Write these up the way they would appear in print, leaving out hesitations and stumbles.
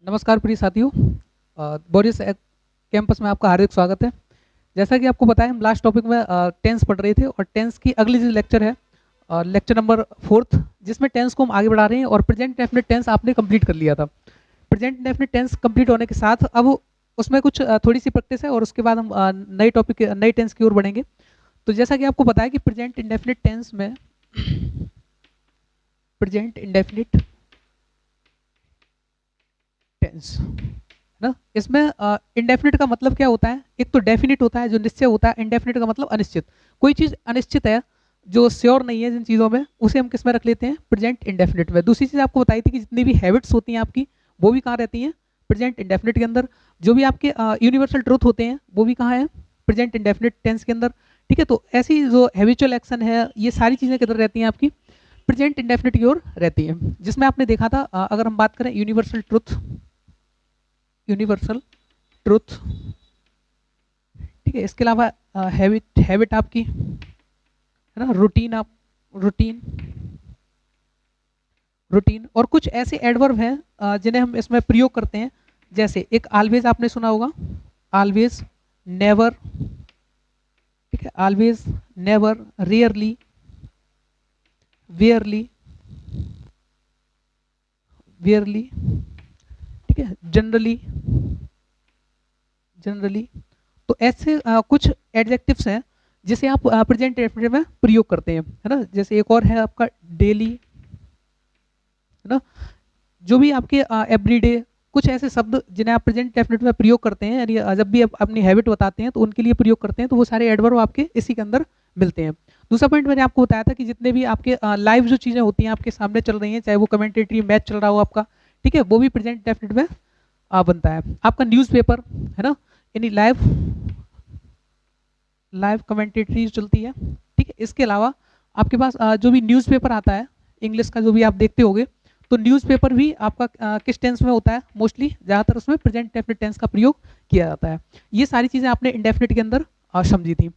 नमस्कार प्रिय साथियों। बोरिस कैंपस में आपका हार्दिक स्वागत है। जैसा कि आपको पता है, हम लास्ट टॉपिक में टेंस पढ़ रहे थे और टेंस की अगली जो लेक्चर है, लेक्चर नंबर 4, जिसमें टेंस को हम आगे बढ़ा रहे हैं और प्रेजेंट डेफिनेट टेंस आपने कंप्लीट कर लिया था। प्रेजेंट डेफिनेट टेंस कंप्लीट होने के साथ अब उसमें कुछ थोड़ी सी प्रैक्टिस है और उसके बाद हम नई टॉपिक नई टेंस की ओर बढ़ेंगे। तो जैसा कि आपको पता है कि प्रेजेंट इंडेफिनिट टेंस में प्रेजेंट इंडेफिनिट टेंस ना, इसमें इंडेफिनिट का मतलब क्या होता है? एक तो डेफिनिट होता है जो निश्चय होता है, इंडेफिनिट का मतलब अनिश्चित। कोई चीज अनिश्चित है, जो श्योर नहीं है जिन चीजों में, उसे हम किस में रख लेते हैं? प्रेजेंट इंडेफिनिट में। दूसरी चीज आपको बताई थी कि जितनी भी हैबिट्स होती हैं आपकी, वो भी कहाँ रहती हैं? प्रेजेंट इंडेफिनिट के अंदर। जो भी आपके यूनिवर्सल ट्रूथ होते हैं वो भी कहाँ है? प्रेजेंट इंडेफिनिट टेंस के अंदर। ठीक है, तो ऐसी जो हैबिचुअल एक्शन है, ये सारी चीजें किधर रहती हैं आपकी? प्रेजेंट इंडेफिनिट की ओर रहती है। जिसमें आपने देखा था, अगर हम बात करें यूनिवर्सल ट्रूथ, यूनिवर्सल ट्रुथ, ठीक है, इसके अलावा हैबिट, हैबिट आपकी है ना, रूटीन, आप रूटीन, रूटीन और कुछ ऐसे एडवर्ब हैं जिन्हें हम इसमें प्रयोग करते हैं। जैसे एक ऑलवेज आपने सुना होगा, ऑलवेज, नेवर, ठीक है, ऑलवेज, नेवर, रेयरली, वेयरली, वेयरली, ठीक है, जनरली, जनरली। तो ऐसे कुछ एडजेक्टिव्स हैं जिसे आप प्रेजेंट डेफिनेट में प्रयोग करते हैं, है ना। जैसे एक और है आपका डेली, है ना। जो भी आपके एवरीडे, कुछ ऐसे शब्द जिन्हें आप प्रेजेंट डेफिनेट में प्रयोग करते हैं, यानी जब भी आप अपनी हैबिट बताते हैं तो उनके लिए प्रयोग करते हैं, तो वो सारे एडवर्ब आपके इसी के अंदर मिलते हैं। दूसरा पॉइंट मैंने आपको बताया था कि जितने भी आपके लाइव जो चीजें होती हैं आपके सामने चल रही हैं, चाहे वो कमेंटेटरी मैच चल रहा हो आपका, ठीक है, वो भी प्रेजेंट डेफिनेट में बनता है। आपका न्यूज़पेपर, है ना, यानी लाइव, लाइव कमेंटेटरी चलती है, ठीक है। इसके अलावा आपके पास जो भी न्यूज़पेपर आता है, इंग्लिश का जो भी आप देखते होंगे, तो न्यूज़पेपर भी आपका किस टेंस में होता है? मोस्टली ज़्यादातर उसमें प्रेजेंट डेफिनिट टेंस का प्रयोग किया जाता है। ये सारी चीज़ें आपने इंडेफिनिट के अंदर समझी थी।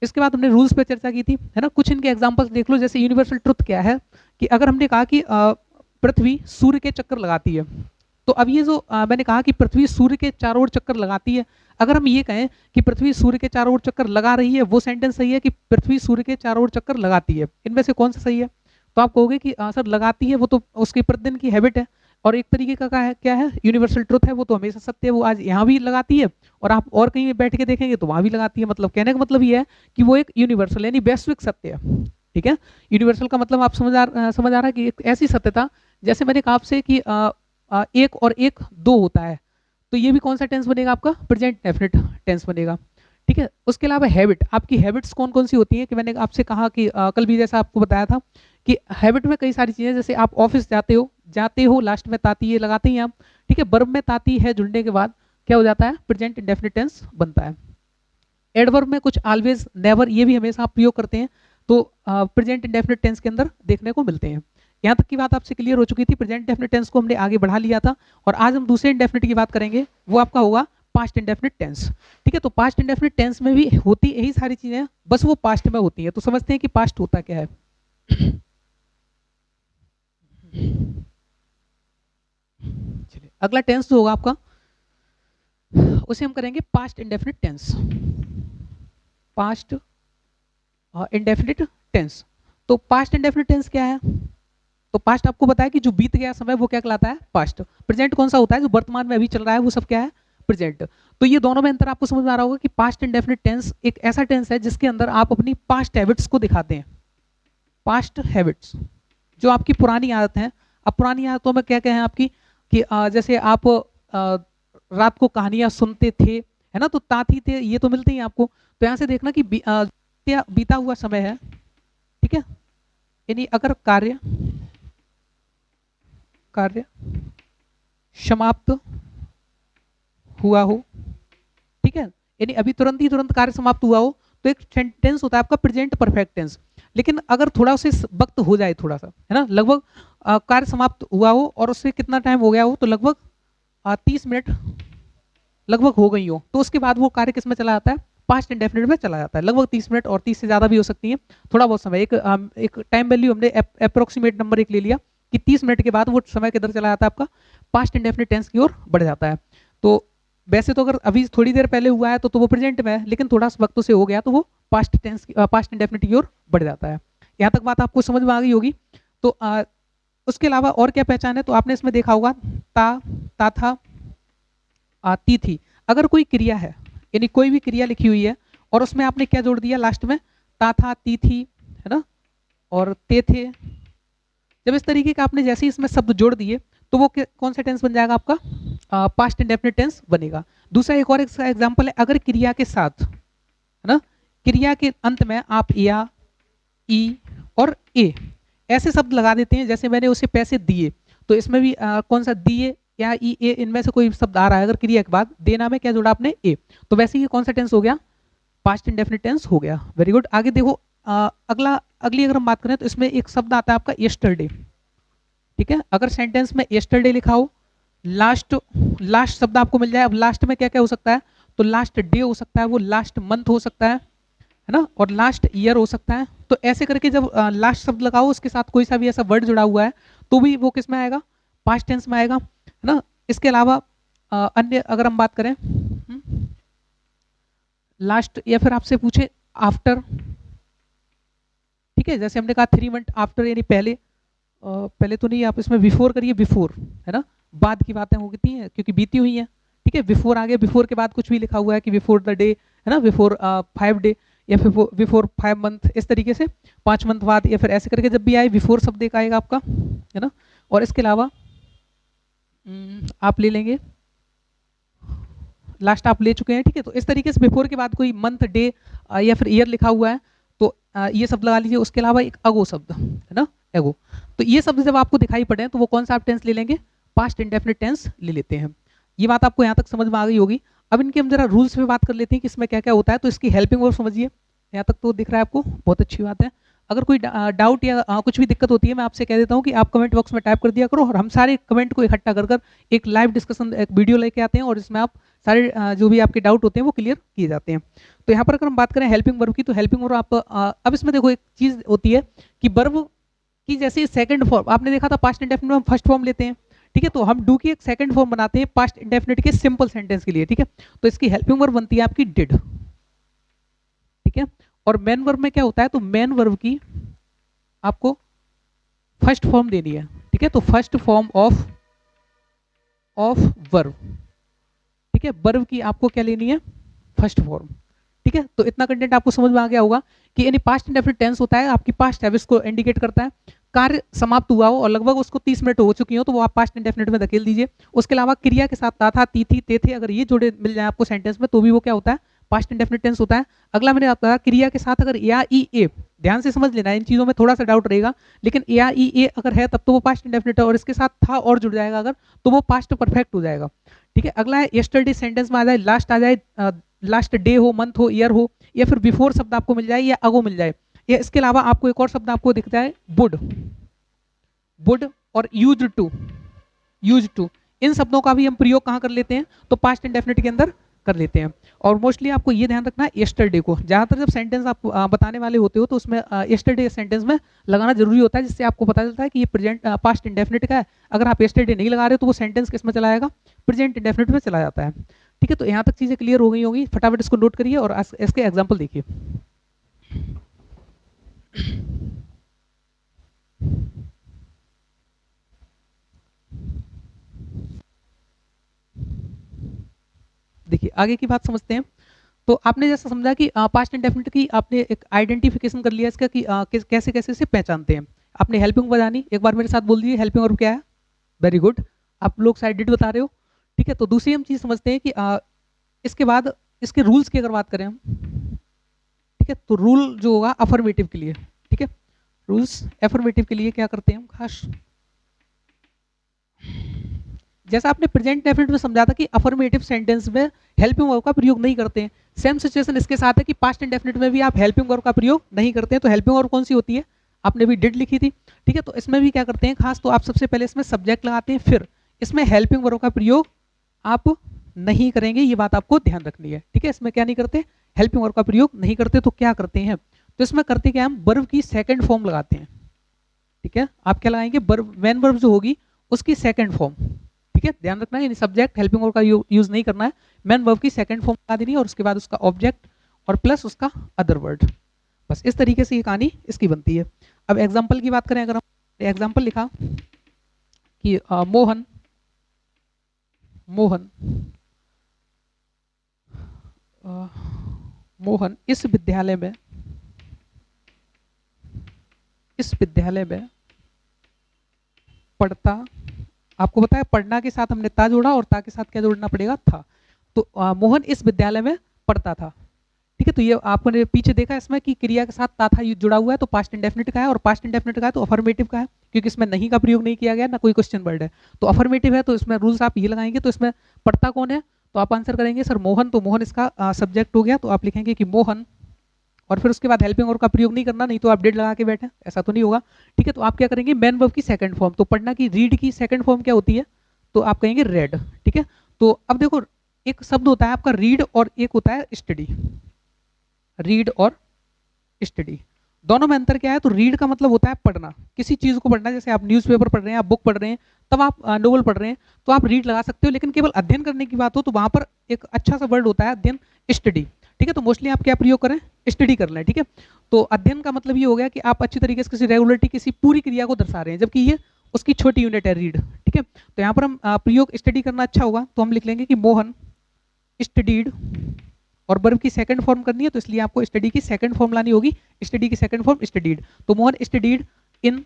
इसके बाद हमने रूल्स पे चर्चा की थी, है ना। कुछ इनके एग्जांपल्स देख लो। जैसे यूनिवर्सल ट्रुथ क्या है कि अगर हमने कहा कि पृथ्वी सूर्य के चक्कर लगाती है, तो अब ये जो मैंने कहा कि पृथ्वी सूर्य के चारों ओर चक्कर लगाती है, अगर हम ये कहें कि पृथ्वी सूर्य के चारों ओर चक्कर लगा रही है, वो सेंटेंस सही है कि पृथ्वी सूर्य के चारों ओर चक्कर लगाती है? इनमें से कौन सा सही है? तो आप कहोगे कि सर लगाती है, वो तो उसकी प्रतिदिन की हैबिट है और एक तरीके का क्या है, यूनिवर्सल ट्रुथ है, वो तो हमेशा सत्य है, वो आज यहाँ भी लगाती है और आप और कहीं बैठ के देखेंगे तो वहां भी लगाती है। मतलब कहने का मतलब ये है कि वो एक यूनिवर्सल यानी वैश्विक सत्य है, ठीक है। यूनिवर्सल का मतलब आप समझ आ रहा है कि एक ऐसी सत्यता, जैसे मैंने कहा आपसे कि एक और एक दो होता है, तो ये भी कौन सा टेंस बनेगा? आपका प्रेजेंट डेफिनिट टेंस बनेगा, ठीक है। उसके अलावा हैबिट, आपकी हैबिट्स कौन कौन सी होती हैं? कि मैंने आपसे कहा कि कल भी जैसा आपको बताया था कि हैबिट में कई सारी चीजें, जैसे आप ऑफिस जाते हो, लास्ट में ताती ये लगाते ही आप, ठीक है, वर्ब में ताती है जुड़ने के बाद क्या हो जाता है? प्रेजेंट इंडेफिनिट टेंस बनता है। एडवर्ब में कुछ ऑलवेज, नेवर, ये भी हमेशा आप प्रयोग करते हैं, तो प्रेजेंट इंडेफिनिट टेंस के अंदर देखने को मिलते हैं। यहाँ तक की बात आपसे क्लियर हो चुकी थी। प्रेजेंट इंडेफिनिट टेंस को हमने आगे बढ़ा लिया था और आज हम दूसरे इंडेफिनिट की बात करेंगे, वो आपका होगा पास्ट इंडेफिनिट टेंस, ठीक है। तो पास्ट इंडेफिनिट टेंस में भी होती यही सारी चीजें, बस वो पास्ट में होती है। तो समझते हैं कि पास्ट होता क्या है। चलिए, अगला टेंस जो होगा आपका, उसे हम करेंगे past indefinite tense, past indefinite tense. तो पास्ट इंडेफिनिट टेंस क्या है? तो पास्ट आपको बताया कि जो बीत गया समय वो क्या कहलाता है? पास्ट। प्रेजेंट कौन सा होता है? जो वर्तमान में अभी चल रहा है वो सब क्या है? प्रेजेंट। तो ये दोनों में अंतर आपको समझ में आ रहा होगा कि पास्ट इंडेफिनिट टेंस एक ऐसा टेंस है जिसके अंदर आप अपनी पास्ट हैबिट्स को दिखाते हैं। पास्ट हैबिट्स, जो आपकी पुरानी आदत है। अब पुरानी आदतों में क्या क्या है आपकी कि जैसे आप रात को कहानियां सुनते थे, है ना, तो ताती थे, ये तो मिलते ही आपको। तो यहाँ से देखना कि बीता हुआ समय है, ठीक है, यानी अगर कार्य कार्य समाप्त हुआ हो, ठीक है, यानी अभी तुरंत ही तुरंत कार्य समाप्त हुआ हो, तो एक टेंस होता है आपका प्रेजेंट परफेक्ट टेंस। लेकिन अगर थोड़ा उसे वक्त हो जाए, थोड़ा सा, है ना, लगभग कार्य समाप्त हुआ हो और उससे कितना टाइम हो गया हो, तो लगभग 30 मिनट लगभग हो गई हो, तो उसके बाद वो कार्य किस में चला जाता है? पास्ट इंडेफिनिट में चला जाता है। लगभग 30 मिनट और 30 से ज्यादा भी हो सकती है, थोड़ा बहुत समय। एक टाइम वैल्यू हमने अप्रोक्सीमेट नंबर एक ले लिया कि 30 मिनट के बाद वो समय किधर चला जाता है? आपका पास्ट इंडेफिनिट टेंस की ओर बढ़ जाता है। तो वैसे तो अगर अभी थोड़ी देर पहले हुआ है तो वो प्रेजेंट में है, लेकिन थोड़ा सा वक्त से हो गया तो वो पास्ट टेंस पास्ट इंडेफिनिट की ओर बढ़ जाता है। यहाँ तक बात आपको समझ में आ गई होगी। तो उसके अलावा और क्या पहचान है, तो आपने इसमें देखा होगा ता था, ती थी। अगर कोई क्रिया है, यानी कोई भी क्रिया लिखी हुई है और उसमें आपने क्या जोड़ दिया लास्ट में, ता था, ती थी, है ना, और ते थे। जब इस तरीके का आपने जैसे ही इसमें शब्द जोड़ दिए तो वो कौन सा टेंस बन जाएगा आपका, पास्ट इंडेफिनिट टेंस बनेगा। दूसरा एक और एग्जांपल है, अगर क्रिया के साथ, है ना, क्रिया के अंत में आप या, ई और ए ऐसे शब्द लगा देते हैं, जैसे मैंने उसे पैसे दिए, तो इसमें भी कौन सा दिए या ई ए, इनमें से कोई शब्द आ रहा है अगर क्रिया के बाद, देना में क्या जोड़ा आपने, ए, तो वैसे ही कौन सा टेंस हो गया, पास्ट इंडेफिनिट टेंस हो गया। Very good. आगे देखो, अगली अगर हम बात करें तो इसमें एक शब्द आता है आपका यस्टरडे। ठीक है, अगर सेंटेंस में यस्टरडे लिखा हो, लास्ट शब्द आपको मिल जाए। अब लास्ट में क्या क्या हो सकता है, तो लास्ट डे हो सकता है, वो लास्ट मंथ हो सकता है ना, और लास्ट ईयर हो सकता है। तो ऐसे करके जब लास्ट शब्द लगाओ उसके साथ कोई सा भी ऐसा वर्ड जुड़ा हुआ है तो भी वो किस में आएगा, पास्ट टेंस में आएगा, है ना। इसके अलावा अन्य अगर हम बात करें, लास्ट, या फिर आपसे पूछे आफ्टर, ठीक है, जैसे हमने कहा 3 मंथ आफ्टर, यानी पहले, पहले तो नहीं, आप इसमें बिफोर करिए, बिफोर, है ना, बाद की बातें होती हैं क्योंकि बीती हुई हैं। ठीक है, बिफोर आगे, बिफोर के बाद कुछ भी लिखा हुआ है कि बिफोर द डे, है ना, बिफोर 5 डे, या फिर बिफोर 5 मंथ, इस तरीके से 5 मंथ बाद, या फिर ऐसे करके जब भी आए बिफोर शब्द एक आएगा आपका, है ना। और इसके अलावा आप ले लेंगे, लास्ट आप ले चुके हैं, ठीक है, तो इस तरीके से बिफोर के बाद कोई मंथ, डे या फिर ईयर लिखा हुआ है तो ये शब्द लगा लीजिए। उसके अलावा एक अगो शब्द, है ना, एगो, तो ये शब्द जब आपको दिखाई पड़े तो वो कौन सा आप टेंस ले लेंगे, पास्ट इंडेफिनिट टेंस ले लेते हैं। ये बात आपको यहाँ तक समझ में आ गई होगी। अब इनके हम जरा रूल्स पे बात कर लेते हैं कि इसमें क्या क्या होता है। तो इसकी हेल्पिंग वर्ब समझिए, यहाँ तक तो दिख रहा है आपको, बहुत अच्छी बात है। अगर कोई डाउट या कुछ भी दिक्कत होती है, मैं आपसे कह देता हूँ कि आप कमेंट बॉक्स में टाइप कर दिया करो और हम सारे कमेंट को इकट्ठा कर एक लाइव डिस्कशन, एक वीडियो लेके आते हैं और इसमें आप सारे जो भी आपके डाउट होते हैं वो क्लियर किए जाते हैं। तो यहाँ पर अगर हम बात करें हेल्पिंग वर्ब की, तो हेल्पिंग वर्ब आप अब इसमें देखो एक चीज़ होती है कि वर्ब की जैसे सेकंड फॉर्म आपने देखा था, पास्ट इंडेफिनिट में हम फर्स्ट फॉर्म लेते हैं, ठीक है, तो हम डू की एक सेकंड फॉर्म बनाते हैं पास्ट इंडेफिनिट के सिंपल सेंटेंस के लिए। ठीक है, तो इसकी हेल्पिंग वर्ब बनती है आपकी डिड। ठीक है, और मेन वर्ब में क्या होता है, तो मेन वर्ब की आपको फर्स्ट फॉर्म देनी है। ठीक है, तो फर्स्ट फॉर्म ऑफ वर्ब, ठीक है, वर्ब की आपको क्या लेनी है, फर्स्ट फॉर्म। ठीक है, तो इतना कंटेंट आपको समझ में आ गया होगा कि यानी पास्ट इंडेफिनिट टेंस होता है आपकी पास्ट हैबिट्स को इंडिकेट करता है, कार्य समाप्त हुआ हो और लगभग उसको 30 मिनट हो चुकी हो तो वो आप पास्ट इंडेफिनिट में धकेल दीजिए। उसके अलावा क्रिया के साथ ता था, ती थी, ते थे, अगर ये जोड़े मिल जाए आपको सेंटेंस में तो भी वो क्या होता है, पास्ट इंडेफिनिट टेंस होता है। अगला मैंने आपको कहा क्रिया के साथ अगर या ई ए, ध्यान से समझ लेना, इन चीज़ों में थोड़ा सा डाउट रहेगा, लेकिन या ई ए अगर है तब तो वो पास्ट इंडेफिनिट है, और इसके साथ था और जुड़ जाएगा अगर, तो वो पास्ट परफेक्ट हो जाएगा। ठीक है, अगला है यस्टरडे, सेंटेंस में आ जाए, लास्ट आ जाए, लास्ट डे हो, मंथ हो, ईयर हो, या फिर बिफोर शब्द आपको मिल जाए या अगो मिल जाए, या इसके अलावा आपको एक और शब्द आपको दिख जाए वुड और यूज्ड टू, इन शब्दों का भी हम प्रयोग कहाँ कर लेते हैं, तो पास्ट इंडेफिनिट के अंदर कर लेते हैं। और मोस्टली आपको ये ध्यान रखना है यस्टरडे को, ज़्यादातर जब सेंटेंस आप बताने वाले होते हो तो उसमें यस्टरडे सेंटेंस में लगाना जरूरी होता है, जिससे आपको पता चलता है कि ये प्रेजेंट पास्ट इंडेफिनिट का है। अगर आप यस्टरडे नहीं लगा रहे हो तो वो सेंटेंस किस में चला जाएगा, प्रेजेंट इंडेफिनिट में चला जाता है। ठीक है, तो यहाँ तक चीज़ें क्लियर हो गई होगी, फटाफट इसको नोट करिए और इसके एग्जाम्पल देखिए। देखिए आगे की बात समझते हैं। तो आपने जैसा समझा कि पास्ट इंडेफिनिट की आपने एक आइडेंटिफिकेशन कर लिया इसका कि कैसे कैसे इसे पहचानते हैं। आपने हेल्पिंग बतानी, एक बार मेरे साथ बोल दीजिए हेल्पिंग वर्ब क्या है। वेरी गुड, आप लोग शायद डिड बता रहे हो। ठीक है, तो दूसरी हम चीज़ समझते हैं कि इसके बाद इसके रूल्स की अगर बात करें हम, ठीक है, तो रूल जो होगा अफर्मेटिव के लिए, ठीक है, रूल्स अफर्मेटिव के लिए क्या करते हैं हम खास, जैसा आपने प्रेजेंट इंडेफिनिट में समझा था कि अफर्मेटिव सेंटेंस में हेल्पिंग वर्ब का प्रयोग नहीं करते हैं, सेम सिचुएशन इसके साथ है कि पास्ट इंडेफिनिट में भी आप हेल्पिंग वर्ब का प्रयोग नहीं करते हैं। तो हेल्पिंग वर्ब कौन सी होती है, आपने भी डिड लिखी थी, ठीक है, तो इसमें भी क्या करते हैं खास, तो आप सबसे पहले इसमें सब्जेक्ट लगाते हैं, फिर इसमें हेल्पिंग वर्ब का प्रयोग आप नहीं करेंगे, ये बात आपको ध्यान रखनी है। ठीक है, इसमें क्या नहीं करते, हेल्पिंग वर्ब का प्रयोग नहीं करते, तो क्या करते हैं, तो इसमें करते क्या हम वर्ब की सेकंड फॉर्म लगाते हैं। ठीक है, आप क्या लगाएंगे, मेन वर्ब जो होगी उसकी सेकंड फॉर्म। ठीक ठीक है, ध्यान रखना है, सब्जेक्ट हेल्पिंग वर्ब का यूज नहीं करना है, मेन वर्ब की सेकंड फॉर्म लगा देनी है और उसके बाद उसका ऑब्जेक्ट और प्लस उसका अदर वर्ड। बस इस तरीके से ये कहानी इसकी बनती है। अब एग्जाम्पल की बात करें, अगर हम एग्जाम्पल लिखा कि मोहन मोहन मोहन इस विद्यालय में पढ़ता, आपको पता है पढ़ना के साथ हमने ता जोड़ा और ता के साथ क्या जोड़ना पड़ेगा, था। तो मोहन इस विद्यालय में पढ़ता था, ठीक है। तो ये आपने पीछे देखा इसमें कि क्रिया के साथ ता था जुड़ा हुआ है, तो पास्ट इंडेफिनिट का है, और पास्ट इंडेफिनिट का है तो अफर्मेटिव का है, क्योंकि इसमें नहीं का प्रयोग नहीं किया गया ना कोई क्वेश्चन वर्ड है, तो अफर्मेटिव है, तो इसमें रूल्स आप ये लगाएंगे। तो इसमें पढ़ता कौन है, तो आप आंसर करेंगे सर मोहन, तो मोहन इसका सब्जेक्ट हो गया, तो आप लिखेंगे कि मोहन, और फिर उसके बाद हेल्पिंग वर्ब का प्रयोग नहीं करना, नहीं तो आप डेड लगा के बैठे, ऐसा तो नहीं होगा, ठीक है। तो आप क्या करेंगे, मेन वर्ब की सेकंड फॉर्म, तो पढ़ना की रीड की सेकंड फॉर्म क्या होती है, तो आप कहेंगे रेड, ठीक है। तो अब देखो एक शब्द होता है आपका रीड और एक होता है स्टडी, रीड और स्टडी, दोनों में अंतर क्या है, तो रीड का मतलब होता है पढ़ना, किसी चीज को पढ़ना, जैसे आप न्यूज़पेपर पढ़ रहे हैं, आप बुक पढ़ रहे हैं, तब आप नोवेल पढ़ रहे हैं, तो आप रीड लगा सकते हो। लेकिन केवल अध्ययन करने की बात हो तो वहां पर एक अच्छा सा वर्ड होता है अध्ययन, स्टडी, ठीक है। तो मोस्टली आप क्या प्रयोग करें, स्टडी कर लें, ठीक है। तो अध्ययन का मतलब ये हो गया कि आप अच्छी तरीके से किसी रेगुलरिटी, किसी पूरी क्रिया को दर्शा रहे हैं, जबकि ये उसकी छोटी यूनिट है रीड, ठीक है। तो यहाँ पर हम प्रयोग स्टडी करना अच्छा होगा, तो हम लिख लेंगे कि मोहन स्टडीड, और वर्ब की सेकंड फॉर्म करनी है, तो इसलिए आपको स्टडी की सेकंड फॉर्म लानी होगी, स्टडी की सेकंड फॉर्म स्टडीड। तो मोहन स्टडीड इन,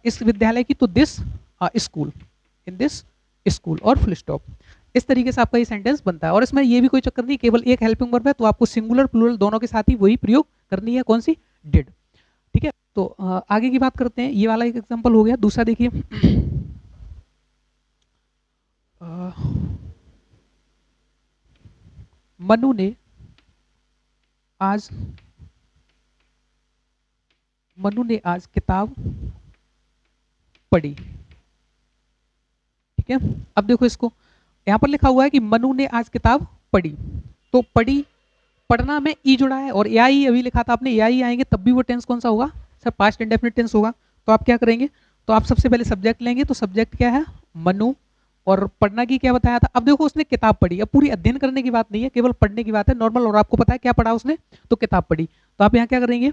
इस विद्यालय की, तो this school, in this school, और फुल स्टॉप। इस तरीके से आपका ये सेंटेंस बनता है, और इसमें ये भी कोई चक्कर नहीं, केवल एक हेल्पिंग वर्ब है, तो आपको सिंगुलर प्लूरल दोनों के साथ ही वही प्रयोग करनी है, कौन सी, डिड, ठीक है। तो आगे की बात करते हैं, ये वाला एक एग्जांपल हो गया। दूसरा देखिए, मनु ने आज किताब पढ़ी, ठीक है। अब देखो इसको, यहाँ पर लिखा हुआ है कि मनु ने आज किताब पढ़ी, तो पढ़ी, पढ़ना में ई जुड़ा है, और या ई अभी लिखा था आपने, या ई आएंगे तब भी वो टेंस कौन सा होगा, सर पास्ट इंडेफिनिट टेंस होगा। तो आप क्या करेंगे, तो आप सबसे पहले सब्जेक्ट लेंगे, तो सब्जेक्ट क्या है, मनु, और पढ़ना की क्या बताया था। अब देखो उसने किताब पढ़ी, अब पूरी अध्ययन करने की बात नहीं है, केवल पढ़ने की बात है नॉर्मल, और आपको पता है क्या पढ़ा उसने, तो किताब पढ़ी। तो आप यहाँ क्या करेंगे,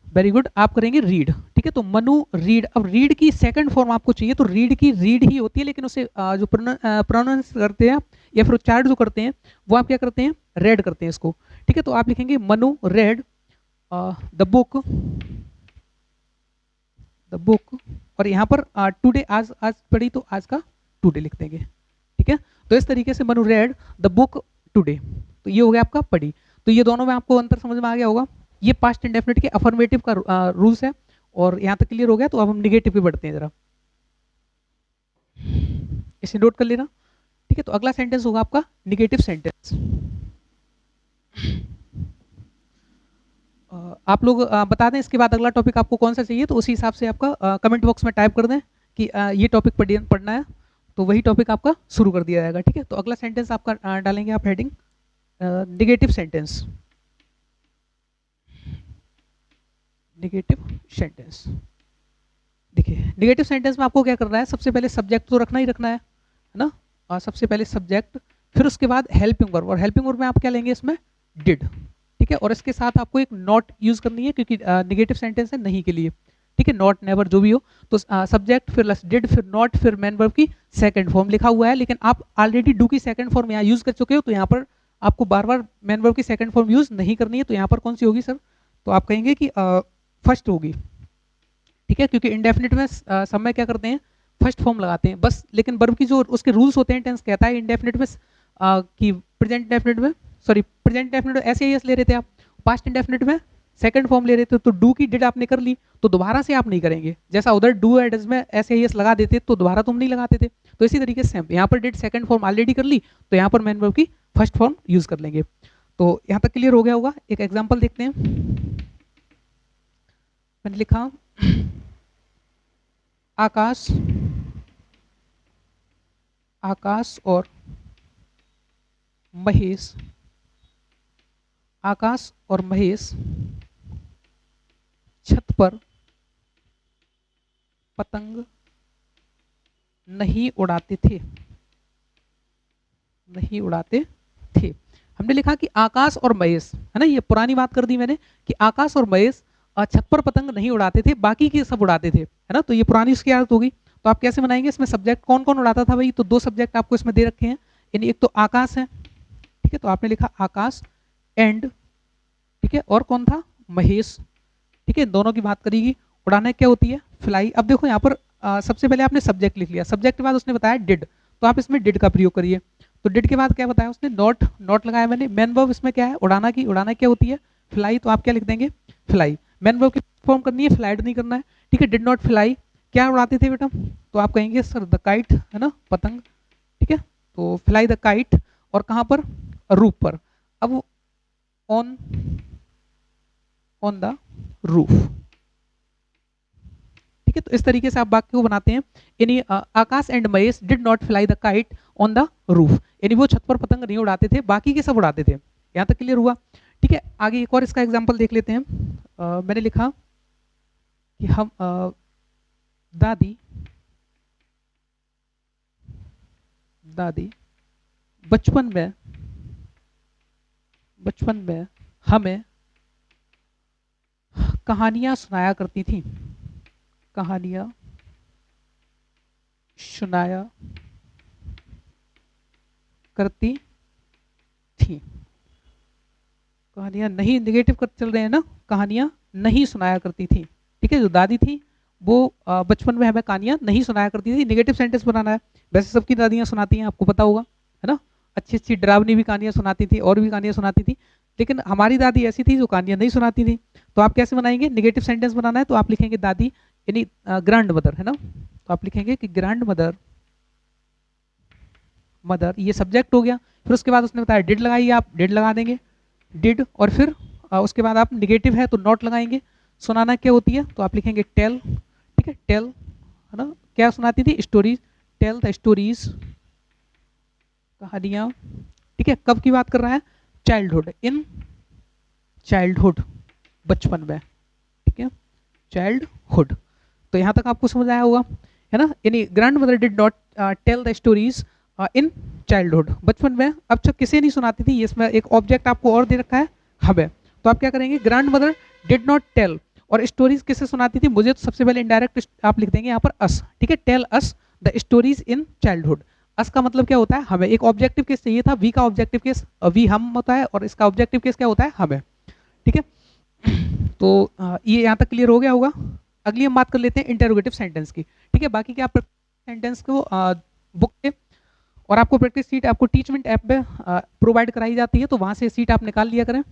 वेरी गुड, आप करेंगे रीड, ठीक है। तो मनु रीड, अब रीड की सेकंड फॉर्म आपको चाहिए, तो रीड की रीड ही होती है, लेकिन उसे जो प्रोनाउंस करते हैं या फिर उच्चारण जो करते हैं वो आप क्या करते हैं, रेड करते हैं इसको, ठीक है। तो आप लिखेंगे मनु रेड द बुक, और यहाँ पर टुडे, आज आज पढ़ी, तो आज का टुडे लिख देंगे, ठीक है। तो इस तरीके से Manu read the book today, तो ये हो गया आपका पढ़ी। तो ये दोनों में आपको अंतर समझ में आ गया होगा, ये पास्ट इंडेफिनिट के अफर्मेटिव का रूल्स है, और यहाँ तक क्लियर हो गया। तो अब हम निगेटिव पे बढ़ते हैं जरा, इसे नोट कर लेना, ठीक है। तो अगला सेंटेंस होगा आपका निगेटिव सेंटेंस। आप लोग बता दें इसके बाद अगला टॉपिक आपको कौन सा चाहिए, तो उसी हिसाब से आपका कमेंट बॉक्स में टाइप कर दें कि ये टॉपिक पढ़ना है, तो वही टॉपिक आपका शुरू कर दिया जाएगा, ठीक है। तो अगला सेंटेंस आपका डालेंगे आप heading negative sentence, negative sentence. देखिए निगेटिव सेंटेंस में आपको क्या करना है, सबसे पहले सब्जेक्ट तो रखना ही रखना है ना, सबसे पहले सब्जेक्ट, फिर उसके बाद हेल्पिंग वर्ब, और हेल्पिंग वर्ब में आप क्या लेंगे इसमें, डिड, ठीक है। और इसके साथ आपको एक नॉट यूज करनी है, क्योंकि निगेटिव सेंटेंस है नहीं के लिए, ठीक है, नॉट नेवर जो भी हो। तो सब्जेक्ट फिर डिड फिर नॉट फिर मेन वर्ब की सेकंड फॉर्म लिखा हुआ है, लेकिन आप ऑलरेडी डू की सेकंड फॉर्म यहाँ यूज कर चुके हो, तो यहाँ पर आपको बार बार मेन वर्ब की सेकंड फॉर्म यूज नहीं करनी है। तो यहाँ पर कौन सी होगी सर, तो आप कहेंगे कि फर्स्ट होगी, ठीक है, क्योंकि इंडेफिनिट में समय क्या करते हैं, फर्स्ट फॉर्म लगाते हैं बस। लेकिन वर्ब की जो उसके रूल्स होते हैं, टेंस कहता है इंडेफिनिट में कि प्रेजेंट इंडेफिनिट में, सॉरी प्रेजेंट इंडेफिनिट में ऐसे ले रहे थे आप, पास्ट इंडेफिनिट में सेकंड फॉर्म ले रहे थे, तो डू की डिड आपने कर ली, तो दोबारा से आप नहीं करेंगे, जैसा उधर डू या डज में ऐसे लगा देते तो दोबारा तुम नहीं लगाते थे, तो इसी तरीके से यहाँ पर डिड सेकंड फॉर्म ऑलरेडी कर ली, तो यहाँ पर मेन वर्ब की फर्स्ट फॉर्म यूज कर लेंगे। तो यहाँ तक क्लियर हो गया होगा। एक एग्जाम्पल देखते हैं, मैंने लिखा आकाश और महेश, आकाश और महेश छत पर पतंग नहीं उड़ाते थे, नहीं उड़ाते थे। हमने लिखा कि आकाश और महेश, है ना, ये पुरानी बात कर दी मैंने कि आकाश और महेश छत पर पतंग नहीं उड़ाते थे, बाकी के सब उड़ाते थे, है ना। तो ये पुरानी उसकी आदत होगी। तो आप कैसे बनाएंगे, इसमें सब्जेक्ट कौन कौन उड़ाता था भाई, तो दो सब्जेक्ट आपको इसमें दे रखे हैं, यानी एक तो आकाश है, ठीक है, तो आपने लिखा आकाश एंड, ठीक है, और कौन था, महेश, ठीक है, दोनों की बात करेगी। उड़ाना क्या होती है, फ्लाई। अब देखो यहाँ पर सबसे पहले आपने सब्जेक्ट लिख लिया, सब्जेक्ट के बाद उसने बताया डिड, तो आप इसमें डिड का प्रयोग करिए। तो डिड के बाद क्या बताया उसने, नॉट, नॉट लगाया मैंने। मेन वर्ब इसमें क्या है, उड़ाना की, उड़ाना क्या होती है, फ्लाई, तो आप क्या लिख देंगे, फ्लाई। मेन वर्ब की फॉर्म करनी है, फ्लाइड नहीं करना है, ठीक है। डिड नॉट फ्लाई, क्या उड़ाते थे बेटा, तो आप कहेंगे सर द काइट, है ना, पतंग, ठीक है। तो फ्लाई द काइट, और कहाँ पर, रूफ पर। अब ऑन, ऑन द रूफ, ठीक है। तो इस तरीके से आप वाक्य को बनाते हैं, यानी Akash and Mahesh did not fly the kite on the roof, यानी वो छत पर पतंग नहीं उड़ाते थे, बाकी के सब उड़ाते थे। यहाँ तक क्लियर हुआ, ठीक है। आगे एक और इसका एग्जांपल देख लेते हैं। मैंने लिखा कि हम दादी, दादी बचपन में, बचपन में हमें कहानियां सुनाया करती थी, कहानियां सुनाया करती थी। कहानियां नहीं, निगेटिव कर चल रहे हैं ना, कहानियां नहीं सुनाया करती थी, ठीक है। जो दादी थी वो बचपन में हमें कहानियां नहीं सुनाया करती थी, निगेटिव सेंटेंस बनाना है। वैसे सबकी दादियां सुनाती हैं, आपको पता होगा, है ना, अच्छी अच्छी डरावनी भी कहानियां सुनाती थी और भी कहानियां सुनाती थी, लेकिन हमारी दादी ऐसी थी जो कहानियां नहीं सुनाती थी। तो आप कैसे बनाएंगे, निगेटिव सेंटेंस बनाना है, तो आप लिखेंगे दादी यानी ग्रैंड मदर, है ना, तो आप लिखेंगे कि ग्रैंड मदर, मदर ये सब्जेक्ट हो गया। फिर उसके बाद उसने बताया डिड लगाइए, आप डिड लगा देंगे, डिड, और फिर उसके बाद आप निगेटिव है तो नॉट लगाएंगे। सुनाना क्या होती है, तो आप लिखेंगे टेल, ठीक है, टेल, है ना, क्या सुनाती थी, स्टोरीज, टेल द स्टोरीज, कहानियां, ठीक है। कब की बात कर रहा है, चाइल्डहुड, इन चाइल्डहुड, बचपन में, ठीक है, चाइल्डहुड। तो यहाँ तक आपको समझ आया होगा, है ना, यानी grandmother did not tell the stories in childhood, बचपन में। अब तक किसे नहीं सुनाती थी, इसमें एक ऑब्जेक्ट आपको और दे रखा है, हमें। तो आप क्या करेंगे, grandmother did not tell, और स्टोरीज किसे सुनाती थी, मुझे। तो सबसे पहले इनडायरेक्ट आप लिख देंगे यहाँ पर अस, ठीक है, tell us the stories in childhood. Us का मतलब क्या होता है, हमें। एक ऑब्जेक्टिव केस चाहिए था, वी का ऑब्जेक्टिव केस वी हम होता है, और इसका ऑब्जेक्टिव केस क्या होता है, हमें, ठीक है। तो ये यहाँ तक क्लियर हो गया होगा। अगली हम बात कर लेते हैं इंटेरोगेटिव सेंटेंस की, ठीक है। बाकी क्या, आप सेंटेंस को बुक पे, और आपको प्रैक्टिस सीट आपको टीचमेंट ऐप पे प्रोवाइड कराई जाती है, तो वहां से सीट आप निकाल लिया करें,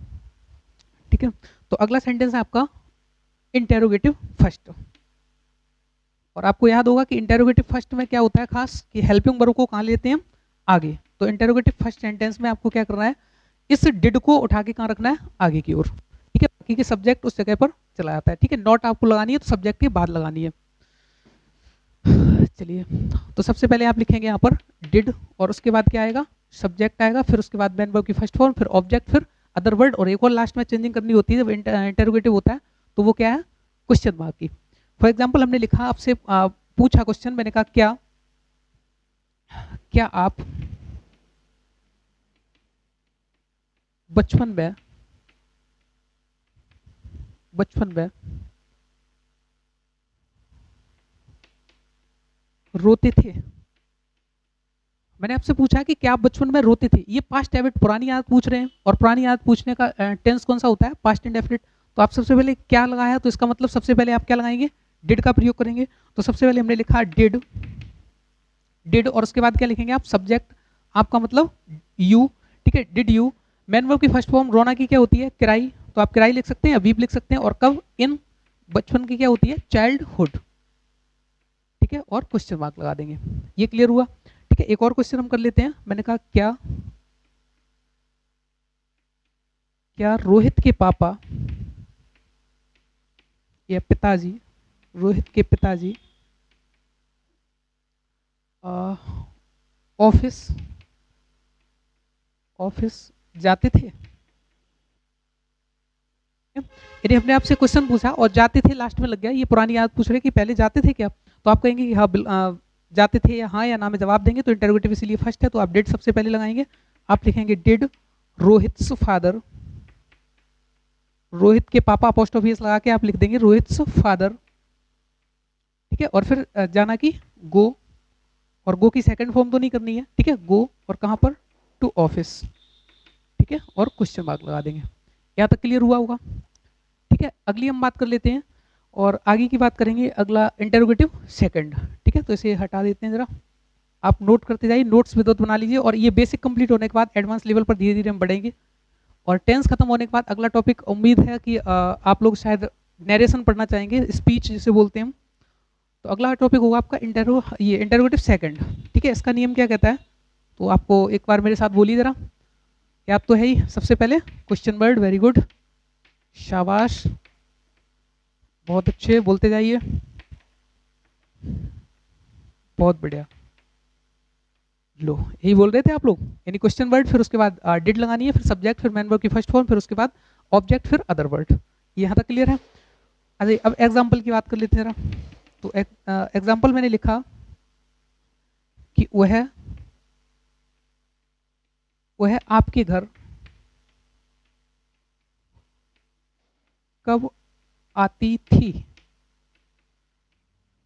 ठीक है। तो अगला सेंटेंस है आपका इंटेरोगेटिव फर्स्ट, और आपको याद होगा कि इंटेरोगेटिव फर्स्ट में क्या होता है खास, कि हेल्पिंग वर्ब को कहाँ लेते हैं हम, आगे। तो इंटेरोगेटिव फर्स्ट सेंटेंस में आपको क्या करना है, इस डिड को उठा के कहाँ रखना है, आगे की ओर, ठीक है। बाकी के सब्जेक्ट उस जगह पर चला जाता है, ठीक है। नॉट आपको लगानी है तो सब्जेक्ट के बाद लगानी है। चलिए, तो सबसे पहले आप लिखेंगे यहाँ पर डिड, और उसके बाद क्या आएगा, सब्जेक्ट आएगा, फिर उसके बाद मेन वर्ब की फर्स्ट फॉर्म, फिर ऑब्जेक्ट, फिर अदर वर्ड, और एक और लास्ट में चेंजिंग करनी होती है जब इंटेरोगेटिव होता है, तो वो क्या है, क्वेश्चन मार्क की। फॉर एग्जाम्पल हमने लिखा, आपसे पूछा क्वेश्चन, मैंने कहा क्या, क्या आप बचपन में, बचपन में रोते थे। मैंने आपसे पूछा कि क्या आप बचपन में रोते थे, ये पास्ट हैबिट, पुरानी आदत पूछ रहे हैं, और पुरानी आदत पूछने का टेंस कौन सा होता है, पास्ट इंडेफिनिट। तो आप सबसे पहले क्या लगाया, तो इसका मतलब सबसे पहले आप क्या लगाएंगे, डिड का प्रयोग करेंगे। तो सबसे पहले हमने लिखा डिड, डिड, और उसके बाद क्या लिखेंगे आप, सब्जेक्ट, आपका मतलब यू, ठीक है, डिड यू। मेन वर्ब की फर्स्ट फॉर्म रोना की क्या होती है, क्राई, तो आप क्राई लिख सकते हैं या वीप लिख सकते हैं, और कब, इन बचपन की क्या होती है, चाइल्डहुड, ठीक है, और क्वेश्चन मार्क लगा देंगे। ये क्लियर हुआ, ठीक है। एक और क्वेश्चन हम कर लेते हैं। मैंने कहा क्या, क्या रोहित के पापा या पिताजी, रोहित के पिताजी ऑफिस, ऑफिस जाते थे। यदि हमने आपसे क्वेश्चन पूछा और जाते थे लास्ट में लग गया, ये पुरानी याद पूछ रहे कि पहले जाते थे क्या, तो आप कहेंगे कि हाँ जाते थे या हाँ या ना में जवाब देंगे तो इंटरोगेटिव इसीलिए फर्स्ट है, तो आप डिड सबसे पहले लगाएंगे। आप लिखेंगे डिड रोहित्स फादर, रोहित के पापा अपोस्ट्रोफी एस लगा के आप लिख देंगे रोहित्स फादर, ठीक है। और फिर जाना कि गो, और गो की सेकंड फॉर्म तो नहीं करनी है, ठीक है। गो और कहाँ पर, टू ऑफिस, ठीक है, और क्वेश्चन मार्क लगा देंगे। यहाँ तक क्लियर हुआ होगा, ठीक है। अगली हम बात कर लेते हैं और आगे की बात करेंगे, अगला इंटरोगेटिव सेकंड, ठीक है। तो इसे हटा देते हैं जरा, आप नोट करते जाइए, नोट्स विदाउट बना लीजिए। और ये बेसिक कंप्लीट होने के बाद एडवांस लेवल पर धीरे धीरे हम बढ़ेंगे। और टेंस खत्म होने के बाद अगला टॉपिक उम्मीद है कि आप लोग शायद नरेशन पढ़ना चाहेंगे, स्पीच जिसे बोलते हैं हम। तो अगला टॉपिक होगा आपका इंटरोगेटिव सेकंड, ठीक है। इसका नियम क्या कहता है, तो आपको एक बार मेरे साथ बोलिए जरा, याद तो है ही। सबसे पहले क्वेश्चन वर्ड, वेरी गुड, शाबाश, बहुत अच्छे, बोलते जाइए, बहुत बढ़िया। लो, यही बोल रहे थे आप लोग, यानी क्वेश्चन वर्ड, फिर उसके बाद डिड लगानी है, फिर सब्जेक्ट, फिर मैन वर्ब की फर्स्ट फॉर्म, फिर उसके बाद ऑब्जेक्ट, फिर अदर वर्ड। यहाँ तक क्लियर है। अच्छा, अब एग्जाम्पल की बात कर लेते हैं जरा। तो एग्जाम्पल मैंने लिखा कि वह आपके घर कब आती थी,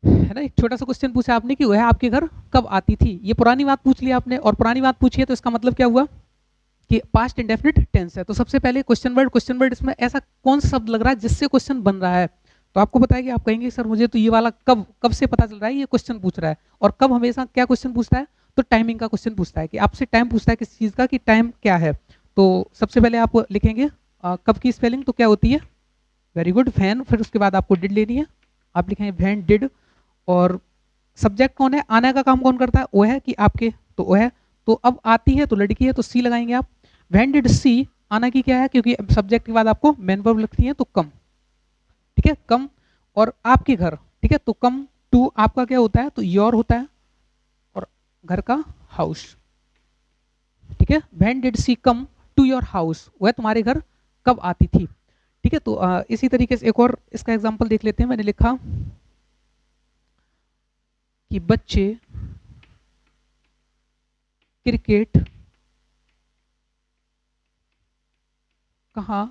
है ना। एक छोटा सा क्वेश्चन पूछा आपने कि वह आपके घर कब आती थी। ये पुरानी बात पूछ ली आपने, और पुरानी बात पूछी है तो इसका मतलब क्या हुआ कि पास्ट इंडेफिनिट टेंस है। तो सबसे पहले क्वेश्चन वर्ड इसमें ऐसा कौन सा शब्द लग रहा है जिससे क्वेश्चन बन रहा है। तो आपको पता है कि आप कहेंगे सर मुझे तो ये वाला कब से पता चल रहा है, ये क्वेश्चन पूछ रहा है। और कब हमेशा क्या क्वेश्चन पूछता है, तो टाइमिंग का क्वेश्चन पूछता है, कि आपसे टाइम पूछता है किसी चीज का, कि टाइम क्या है। तो सबसे पहले आप लिखेंगे कब की स्पेलिंग, तो क्या होती है, वेरी गुड, वैन। फिर उसके बाद आपको डिड लेनी है, आप लिखेंगे वैन डिड। और सब्जेक्ट कौन है, आने का काम कौन करता है, वो है कि आपके, तो वो है। तो अब आती है तो लड़की है, तो सी लगाएंगे आप। व्हेन डिड सी, आना की क्या है, क्योंकि सब्जेक्ट के बाद आपको मेन वर्ब लिखती है, तो कम, ठीक है, कम। और आपके घर, ठीक है, तो कम टू आपका क्या होता है, तो योर होता है, और घर का हाउस, ठीक है। When did she come to your house, वह तुम्हारे घर कब आती थी, ठीक है। तो इसी तरीके से एक और इसका एग्जांपल देख लेते हैं। मैंने लिखा कि बच्चे क्रिकेट कहाँ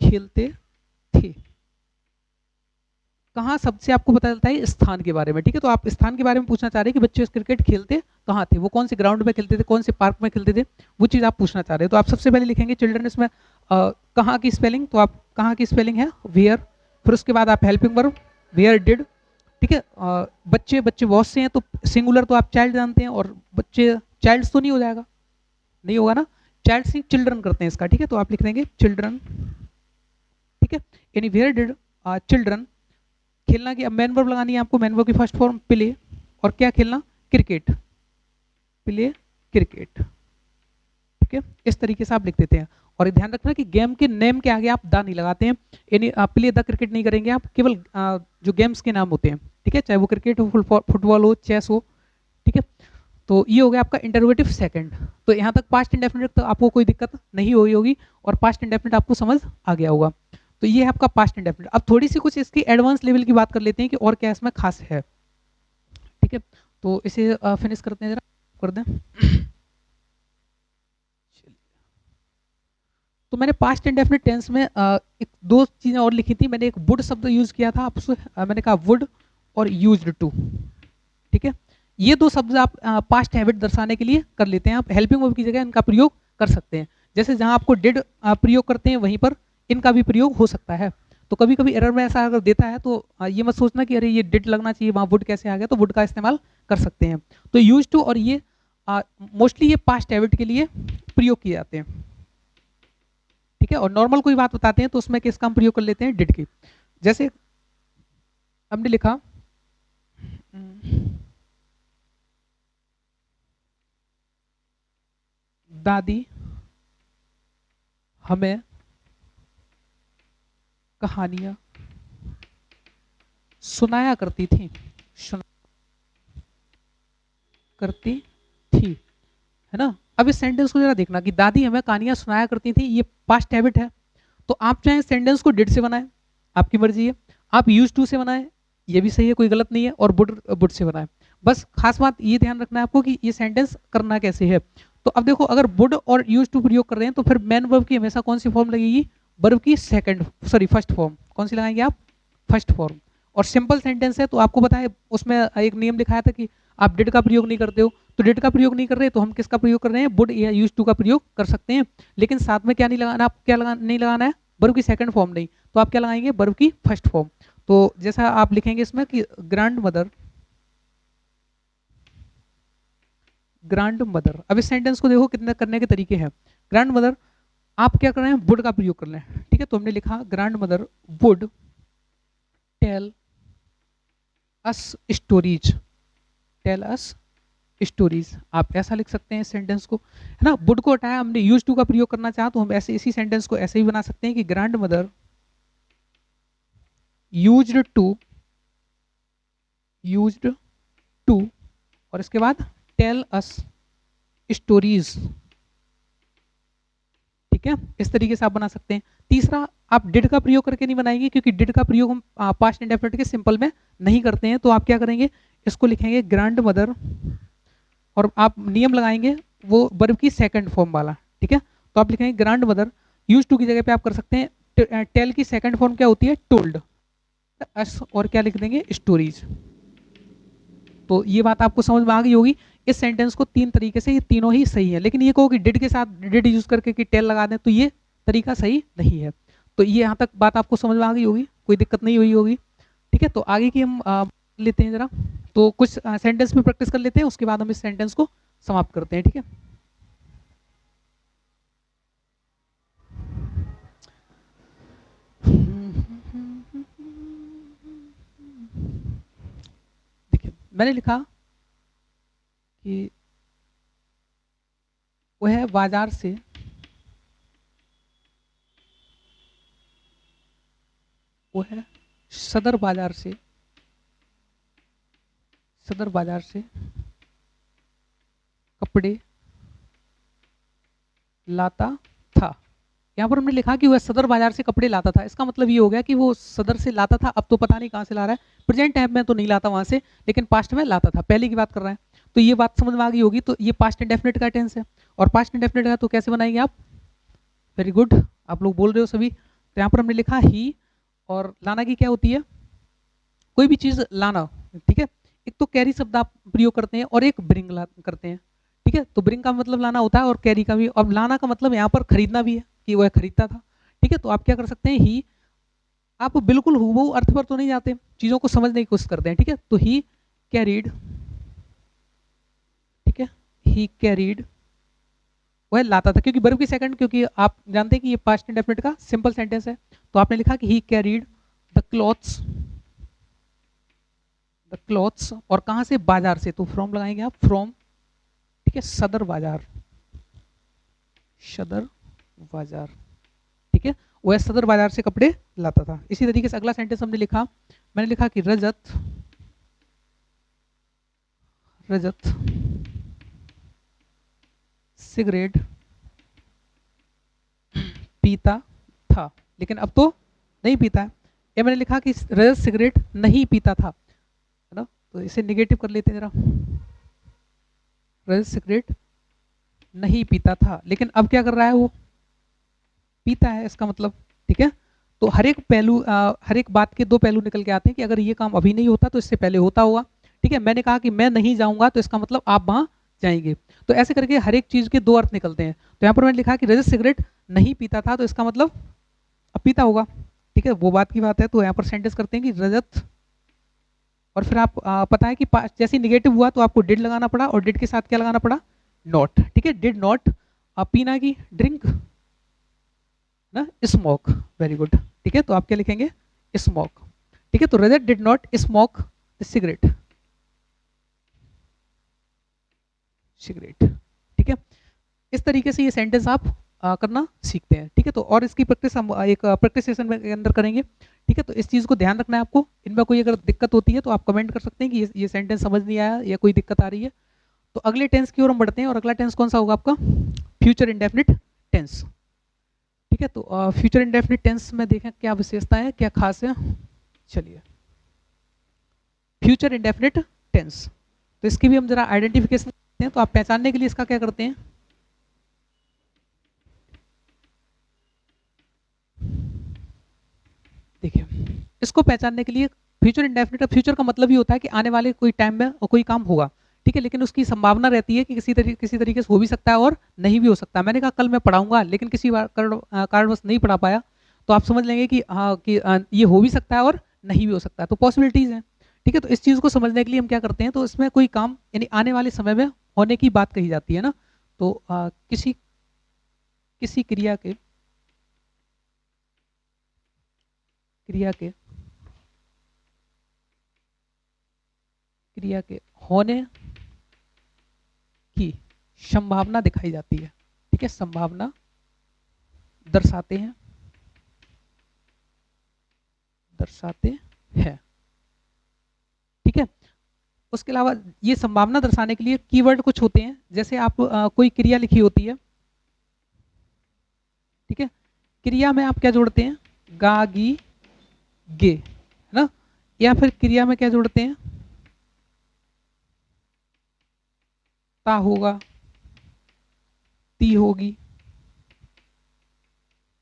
खेलते थे। कहाँ शब्द से आपको पता चलता है स्थान के बारे में, ठीक है। तो आप स्थान के बारे में पूछना चाह रहे हैं कि बच्चे क्रिकेट खेलते कहाँ थे, वो कौन से ग्राउंड में खेलते थे, कौन से पार्क में खेलते थे, वो चीज़ आप पूछना चाह रहे हैं। तो आप सबसे पहले लिखेंगे चिल्ड्रन, इसमें कहाँ की स्पेलिंग, तो आप कहाँ की स्पेलिंग है वेयर। फिर उसके बाद आप हेल्पिंग वर्ब वेयर डिड, ठीक है। बच्चे बहुत से हैं, तो सिंगुलर तो आप चाइल्ड जानते हैं, और बच्चे चाइल्ड्स तो नहीं हो जाएगा, नहीं होगा ना, चाइल्ड से चिल्ड्रन करते हैं इसका, ठीक है। तो आप लिख देंगे चिल्ड्रन, ठीक है। यानी वेयर डिड चिल्ड्रन, खेलना की अब मैन वर्ब लगानी है आपको, मैन वर्ब की फर्स्ट फॉर्म प्ले, और क्या खेलना, क्रिकेट, प्ले क्रिकेट, ठीक है। इस तरीके से आप लिख देते हैं। और ध्यान रखना कि गेम के नेम के आगे आप दा नहीं लगाते हैं, यानी प्ले द क्रिकेट नहीं करेंगे आप, केवल जो गेम्स के नाम होते हैं, ठीक है, चाहे वो क्रिकेट हो, फुटबॉल हो, चेस हो, ठीक है। तो ये हो गया आपका इंटरोगेटिव सेकंड। तो यहाँ तक पास्ट इंडेफिनिट तो आपको कोई दिक्कत नहीं हुई होगी, और पास्ट इंडेफिनिट आपको समझ आ गया होगा। तो ये है आपका पास्ट इंडेफिनिट। अब थोड़ी सी कुछ इसकी एडवांस लेवल की बात कर लेते हैं कि और क्या इसमें खास है, ठीक है। तो इसे फिनिश करते हैं, जरा कर दें। तो मैंने पास्ट इंडेफिनिट टेंस में एक दो चीजें और लिखी थी। मैंने एक वुड शब्द यूज किया था आपसे, मैंने कहा वुड और यूज्ड टू, ठीक है। ये दो शब्द आप पास्ट हैबिट दर्शाने के लिए कर लेते हैं, आप हेल्पिंग वर्ब की जगह इनका प्रयोग कर सकते हैं। जैसे जहां आपको डिड प्रयोग करते हैं वहीं पर इनका भी प्रयोग हो सकता है। तो कभी कभी एरर में ऐसा अगर देता है तो ये मत सोचना कि अरे ये डिड लगना चाहिए, वहाँ वुड कैसे आ गया, तो वुड का इस्तेमाल कर सकते हैं। तो यूज टू और ये मोस्टली ये पास्ट हैबिट के लिए प्रयोग किए जाते हैं, ठीक है। और नॉर्मल कोई बात बताते हैं तो उसमें किसका हम प्रयोग कर लेते हैं, डिड की। जैसे हमने लिखा दादी हमें कहानियां सुनाया करती थी, करती थी, है ना। अब इस सेंटेंस को जरा देखना कि दादी हमें कहानियां सुनाया करती थी, ये पास्ट हैबिट है। तो आप चाहे सेंटेंस को डिड से बनाएं, आपकी मर्जी है, आप यूज टू से बनाएं, ये भी सही है, कोई गलत नहीं है, और वुड वुड से बना है। बस खास बात ये ध्यान रखना है आपको कि ये सेंटेंस करना कैसे है। तो अब देखो, अगर वुड और यूज टू प्रयोग कर रहे हैं तो फिर मेन वर्ब की हमेशा कौन सी फॉर्म लगेगी, वर्ब की फर्स्ट फॉर्म। कौन सी लगाएंगे आप, फर्स्ट फॉर्म। और सिंपल सेंटेंस है तो आपको पता है उसमें एक नियम दिखाया था कि आप डिड का प्रयोग नहीं करते हो, तो डिड का प्रयोग नहीं कर रहे तो हम किसका प्रयोग कर रहे हैं, वुड या यूज टू का प्रयोग कर सकते हैं। लेकिन साथ में क्या नहीं लगाना, आप क्या नहीं लगाना है, वर्ब की सेकंड फॉर्म नहीं, तो आप क्या लगाएंगे, वर्ब की फर्स्ट फॉर्म। तो जैसा आप लिखेंगे इसमें कि ग्रैंड मदर, ग्रैंड मदर। अब इस सेंटेंस को देखो कितने करने के तरीके हैं। ग्रैंड मदर, आप क्या कर रहे हैं, वुड का प्रयोग कर रहे हैं, ठीक है। तो हमने लिखा grandmother would tell us stories, tell us stories, आप ऐसा लिख सकते हैं सेंटेंस को, है ना। वुड को हटाया, हमने यूज टू का प्रयोग करना चाहा तो हम ऐसे इसी सेंटेंस को ऐसे ही बना सकते हैं कि ग्रैंड मदर यूज्ड टू और इसके बाद टेल अस स्टोरीज, ठीक है। इस तरीके से आप बना सकते हैं। तीसरा, आप डिड का प्रयोग करके नहीं बनाएंगे क्योंकि डिड का प्रयोग हम पास्ट इंडेफिनिट के सिंपल में नहीं करते हैं। तो आप क्या करेंगे, इसको लिखेंगे ग्रैंड मदर और आप नियम लगाएंगे वो वर्ब की सेकंड फॉर्म वाला, ठीक है। तो आप लिखेंगे ग्रैंड मदर, यूज टू की जगह पे आप कर सकते हैं टेल की सेकंड फॉर्म क्या होती है, टोल्ड अस, और क्या लिख देंगे, स्टोरीज। तो ये बात आपको समझ में आ गई होगी। इस सेंटेंस को तीन तरीके से, ये तीनों ही सही है, लेकिन ये कहो कि डिड के साथ डिड यूज करके कि टेल लगा दें तो ये तरीका सही नहीं है। तो ये यहाँ तक बात आपको समझ में आ गई होगी, कोई दिक्कत नहीं हुई होगी, ठीक है। तो आगे की हम लेते हैं जरा, तो कुछ सेंटेंस में प्रैक्टिस कर लेते हैं, उसके बाद हम इस सेंटेंस को समाप्त करते हैं, ठीक है। देखिए मैंने लिखा कि वह बाजार से वह सदर बाजार से कपड़े लाता था। यहाँ पर हमने लिखा कि वह सदर बाजार से कपड़े लाता था, इसका मतलब ये हो गया कि वो सदर से लाता था, अब तो पता नहीं कहाँ से ला रहा है। प्रेजेंट टाइम में तो नहीं लाता वहां से, लेकिन पास्ट में लाता था, पहले की बात कर रहे हैं। तो ये बात समझ में आ गई होगी। तो ये पास्ट इंडेफिनिट का टेंस है, और पास्ट इंडेफिनिट का तो कैसे बनाएंगे आप, वेरी गुड, आप लोग बोल रहे हो सभी। तो यहाँ पर हमने लिखा ही, और लाना की क्या होती है, कोई भी चीज लाना, ठीक है। एक तो कैरी शब्द आप प्रयोग करते हैं और एक ब्रिंग करते हैं, ठीक है। तो ब्रिंग का मतलब लाना होता है और कैरी का भी, और लाना का मतलब यहाँ पर खरीदना भी है कि वह खरीदता था, ठीक है। तो आप क्या कर सकते हैं, ही, आप बिल्कुल हूबहू अर्थ पर तो नहीं जाते, चीजों को समझने की कोशिश करते हैं, ठीक है। तो ही कैरीड, ठीक है, ही कैरीड, वह लाता था, क्योंकि वर्ब की सेकंड, क्योंकि आप जानते हैं कि ये पास्ट इंडेफिनिट का सिंपल सेंटेंस है। तो आपने लिखा कि ही कैरीड द क्लॉथ्स, और कहां से, बाजार से, तो फ्रॉम लगाएंगे आप, फ्रॉम, ठीक है, सदर बाजार, ठीक है। वह सदर बाजार से कपड़े लाता था। इसी तरीके से अगला सेंटेंस हमने लिखा, मैंने लिखा कि रजत सिगरेट पीता था, लेकिन अब तो नहीं पीता है। या मैंने लिखा कि रजत सिगरेट नहीं पीता था, है ना। तो इसे निगेटिव कर लेते हैं जरा, रजत सिगरेट नहीं पीता था, लेकिन अब क्या कर रहा है, वो पीता है, इसका मतलब, ठीक है। तो हर एक पहलू, हर एक बात के दो पहलू निकल के आते हैं कि अगर ये काम अभी नहीं होता तो इससे पहले होता होगा, ठीक है। मैंने कहा कि मैं नहीं जाऊंगा तो इसका मतलब आप वहां जाएंगे। तो ऐसे करके हर एक चीज के दो अर्थ निकलते हैं। तो यहाँ पर मैंने लिखा कि रजत सिगरेट नहीं पीता था, तो इसका मतलब अब पीता होगा, ठीक है, वो बात की बात है। तो यहाँ पर सेंटेंस करते हैं कि रजत, और फिर आप पता है कि जैसे निगेटिव हुआ तो आपको डिड लगाना पड़ा, और डिड के साथ क्या लगाना पड़ा, नॉट, ठीक है। डिड नॉट पीना की, ड्रिंक ना, स्मोक, वेरी गुड, ठीक है। तो आप क्या लिखेंगे, स्मोक, ठीक है। तो Rajat did not smoke the cigarette, ठीक है। इस तरीके से ये सेंटेंस आप करना सीखते हैं, ठीक है। तो और इसकी प्रैक्टिस हम एक प्रैक्टिस सेशन के अंदर करेंगे, ठीक है। तो इस चीज़ को ध्यान रखना है आपको। इनमें कोई अगर दिक्कत होती है तो आप कमेंट कर सकते हैं कि ये सेंटेंस समझ नहीं आया या कोई दिक्कत आ रही है। तो अगले टेंस की ओर हम बढ़ते हैं, और अगला टेंस कौन सा होगा आपका, फ्यूचर इंडेफिनिट टेंस, ठीक है। तो फ्यूचर इंडेफिनिट टेंस में देखें क्या विशेषता है, क्या खास है, चलिए। Future indefinite tense. तो इसकी भी हम जरा आइडेंटिफिकेशन करते हैं। तो आप पहचानने के लिए इसका क्या करते हैं, देखिए इसको पहचानने के लिए फ्यूचर इंडेफिनिट, फ्यूचर का मतलब ही होता है कि आने वाले कोई टाइम में और कोई काम होगा, ठीक है, लेकिन उसकी संभावना रहती है कि किसी तरीके से हो भी सकता है और नहीं भी हो सकता। मैंने कहा कल मैं पढ़ाऊंगा लेकिन किसी कारणवश नहीं पढ़ा पाया, तो आप समझ लेंगे कि हाँ कि ये हो भी सकता है और नहीं भी हो सकता है, तो पॉसिबिलिटीज हैं, ठीक है। तो इस चीज़ को समझने के लिए हम क्या करते हैं, तो इसमें कोई काम यानी आने वाले समय में होने की बात कही जाती है ना, तो किसी किसी क्रिया के क्रिया के होने की संभावना दिखाई जाती है, ठीक है, संभावना दर्शाते हैं, दर्शाते हैं, ठीक है। उसके अलावा ये संभावना दर्शाने के लिए कीवर्ड कुछ होते हैं, जैसे आप कोई क्रिया लिखी होती है, ठीक है, क्रिया में आप क्या जोड़ते हैं, गा गी गे, है ना, या फिर क्रिया में क्या जोड़ते हैं, ता होगा, ती होगी,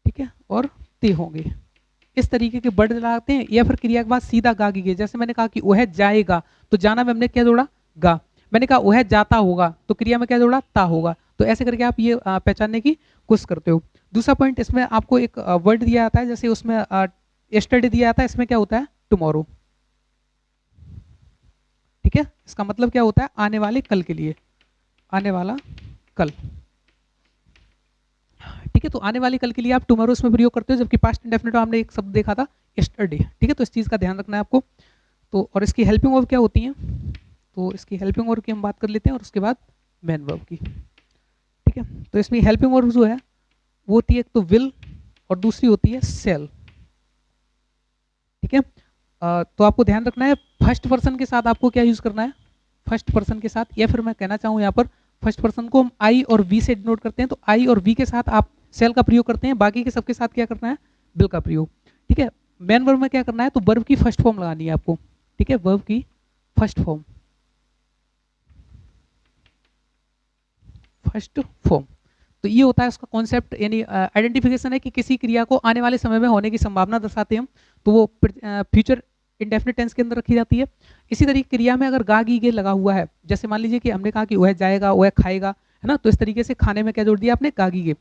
ठीक है, और ते होंगे, इस तरीके के वर्ड लगाते हैं। या फिर क्रिया के बाद सीधा गा गी गे, जैसे मैंने कहा कि वह जाएगा, तो जाना में हमने क्या जोड़ा, गा। मैंने कहा वह जाता होगा, तो क्रिया में क्या जोड़ा, ता होगा। तो ऐसे करके आप ये पहचानने की कोशिश करते हो। दूसरा पॉइंट, इसमें आपको एक वर्ड दिया जाता है, जैसे उसमें यस्टरडे दिया जाता है, इसमें क्या होता है, टुमारो, ठीक है, इसका मतलब क्या होता है, आने वाले कल के लिए, आने वाला कल, ठीक है। तो आने वाले कल के लिए आप टुमारो इसमें प्रयोग करते हो, जबकि पास्ट इंडेफिनिट हमने एक शब्द देखा था यस्टरडे, ठीक है। तो इस चीज़ का ध्यान रखना है आपको। तो और इसकी हेल्पिंग वर्ब क्या होती है, तो इसकी हेल्पिंग वर्ब की हम बात कर लेते हैं और उसके बाद मेन वर्ब की, ठीक है। तो इसमें हेल्पिंग वर्ब जो है वो होती है एक तो विल और दूसरी होती है सेल, ठीक है। तो आपको ध्यान रखना है फर्स्ट पर्सन के साथ आपको क्या यूज करना है, फर्स्ट पर्सन के साथ, या फिर मैं कहना चाहूँ यहाँ पर फर्स्ट पर्सन को हम आई और वी से डिनोट करते हैं, तो आई और वी के साथ आप सेल का प्रयोग करते हैं, बाकी के सबके साथ क्या करना है, बिल का प्रयोग, ठीक है। मेन वर्ब में क्या करना है, तो वर्ब की फर्स्ट फॉर्म लगानी है आपको, ठीक है, वर्ब की फर्स्ट फॉर्म, फर्स्ट फॉर्म। तो ये होता है उसका कॉन्सेप्ट, यानी आइडेंटिफिकेशन है कि किसी क्रिया को आने वाले समय में होने की संभावना दर्शाते हैं हम, तो वो फ्यूचर इंडेफिनिट टेंस के अंदर रखी जाती है। इसी तरीके क्रिया में अगर गा गी गे लगा हुआ है, जैसे मान लीजिए कि हमने कहा कि वह जाएगा, वह खाएगा, है ना, तो इस तरीके से खाने में क्या जोड़ दिया आपने, गा गी गे।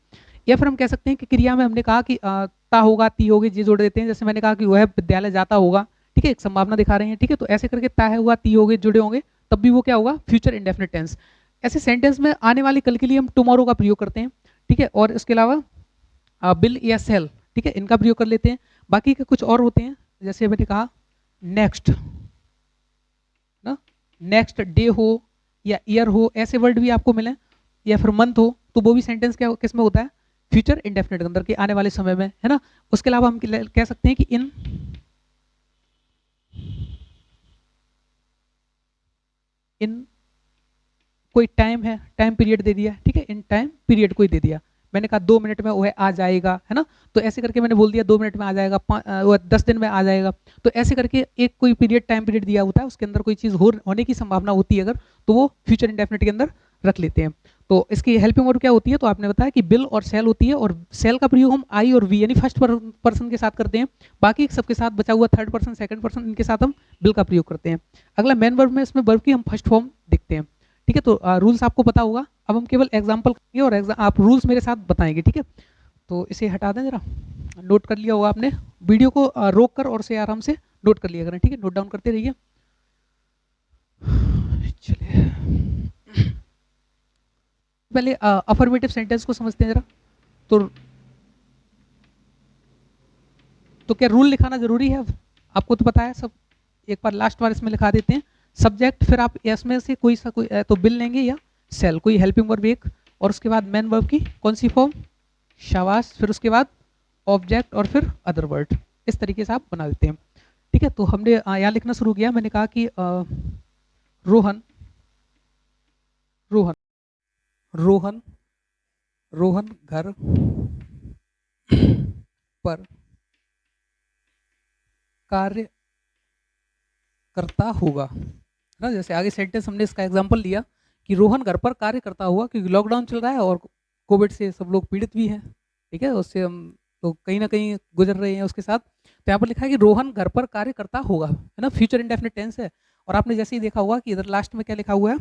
या फिर हम कह सकते हैं कि क्रिया में हमने कहा कि ता होगा, ती होगी, ये जोड़ देते हैं, जैसे मैंने कहा कि वह विद्यालय जाता होगा, ठीक है, एक संभावना दिखा रहे हैं, ठीक है। तो ऐसे करके ता होगा, ती होगे जुड़े होंगे, तब भी वो क्या होगा, फ्यूचर इंडेफिनिट टेंस। ऐसे सेंटेंस में आने वाले कल के लिए हम टुमारो का प्रयोग करते हैं, ठीक है। और इसके अलावा बिल या सेल, ठीक है, इनका प्रयोग कर लेते हैं। बाकी के कुछ और होते हैं, जैसे मैंने कहा नेक्स्ट ना, नेक्स्ट डे हो या ईयर हो, ऐसे वर्ड भी आपको मिले, या फिर मंथ हो, तो वो भी सेंटेंस क्या किस में होता है, फ्यूचर इंडेफिनिट के अंदर, के आने वाले समय में, है ना। उसके अलावा हम कह सकते हैं कि इन कोई टाइम है, टाइम पीरियड दे दिया, ठीक है, इन टाइम पीरियड कोई दे दिया, मैंने कहा 2 मिनट में वह आ जाएगा, है ना, तो ऐसे करके मैंने बोल दिया 2 मिनट में आ जाएगा, वह 10 दिन में आ जाएगा, तो ऐसे करके एक कोई पीरियड, टाइम पीरियड दिया होता है, उसके अंदर कोई चीज़ होने की संभावना होती है अगर, तो वो फ्यूचर इंडेफिनिट के अंदर रख लेते हैं। तो इसकी हेल्पिंग वर्ब क्या होती है, तो आपने बताया कि बिल और सेल होती है, और सेल का प्रयोग हम आई और वी यानी फर्स्ट पर्सन के साथ करते हैं, बाकी सबके साथ बचा हुआ थर्ड पर्सन, सेकंड पर्सन, इनके साथ हम बिल का प्रयोग करते हैं। अगला मेन वर्ब में, इसमें वर्ब की हम फर्स्ट फॉर्म देखते हैं, ठीक है। तो रूल्स आपको पता होगा, अब हम केवल एग्जांपल करेंगे और आप रूल्स मेरे साथ बताएंगे, ठीक है। तो इसे हटा दें जरा, नोट कर लिया होगा आपने, वीडियो को रोक कर और से आराम से नोट कर लिया करें, ठीक है, नोट डाउन करते रहिए। चलिए पहले अफर्मेटिव सेंटेंस को समझते हैं जरा। तो क्या रूल लिखाना जरूरी है, आपको तो पता है सब, एक बार लास्ट बार इसमें लिखा देते हैं। सब्जेक्ट, फिर आप इसमें से कोई सा कोई तो बिल लेंगे या सेल, कोई हेल्पिंग वर्ब एक, और उसके बाद मेन वर्ब की कौन सी फॉर्म, शाबाश, फिर उसके बाद ऑब्जेक्ट और फिर अदर वर्ड, इस तरीके से आप बना देते हैं, ठीक है। तो हमने यहाँ लिखना शुरू किया, मैंने कहा कि रोहन रोहन रोहन रोहन घर पर कार्य करता होगा, है ना। जैसे आगे सेंटेंस हमने इसका एग्जांपल लिया कि रोहन घर पर कार्य करता होगा, क्योंकि लॉकडाउन चल रहा है और कोविड से सब लोग पीड़ित भी हैं, ठीक है, उससे हम तो कहीं ना कहीं गुजर रहे हैं उसके साथ। तो यहाँ पर लिखा है कि रोहन घर पर कार्य करता होगा, है ना, फ्यूचर इंडेफिनिट टेंस है। और आपने जैसे ही देखा होगा कि इधर लास्ट में क्या लिखा हुआ है,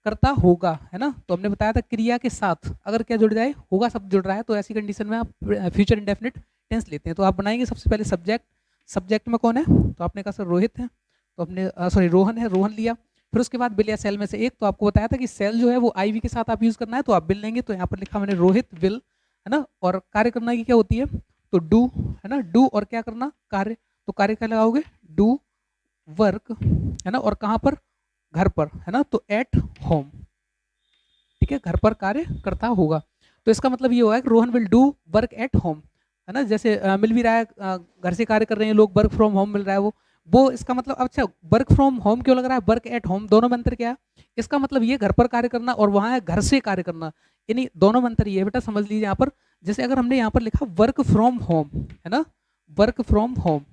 करता होगा, है ना। तो हमने बताया था क्रिया के साथ अगर क्या जुड़ जाए, होगा शब्द जुड़ रहा है, तो ऐसी कंडीशन में आप फ्यूचर इंडेफिनिट टेंस लेते हैं। तो आप बनाएंगे सबसे पहले सब्जेक्ट, सब्जेक्ट में कौन है, तो आपने कहा सर रोहित है, तो अपने सॉरी रोहन है, रोहन लिया। फिर उसके बाद बिल या सेल में से एक, तो आपको बताया था कि सेल जो है वो आईवी के साथ आप यूज करना है, तो आप बिल लेंगे। तो यहाँ पर लिखा मैंने रोहित विल, है ना। और कार्य करना की क्या होती है, तो डू, है ना, डू और क्या करना, कार्य। तो कार्य क्या लगाओगे, डू वर्क, है ना, और कहाँ पर, घर पर, है ना, तो एट होम, ठीक है, घर पर कार्य करता होगा। तो इसका मतलब ये होगा कि Rohan will do work at home, है ना। जैसे मिल भी रहा है, घर से कार्य कर रहे हैं लोग, वर्क फ्रॉम होम मिल रहा है वो इसका मतलब, अच्छा वर्क फ्रॉम होम क्यों लग रहा है, वर्क एट होम, दोनों में अंतर क्या है, इसका मतलब ये घर पर कार्य करना और वहां है घर से कार्य करना, यानी दोनों में अंतर ये है बेटा, समझ लीजिए यहाँ पर। जैसे अगर हमने यहाँ पर लिखा वर्क फ्रॉम होम, है ना, वर्क फ्रॉम होम,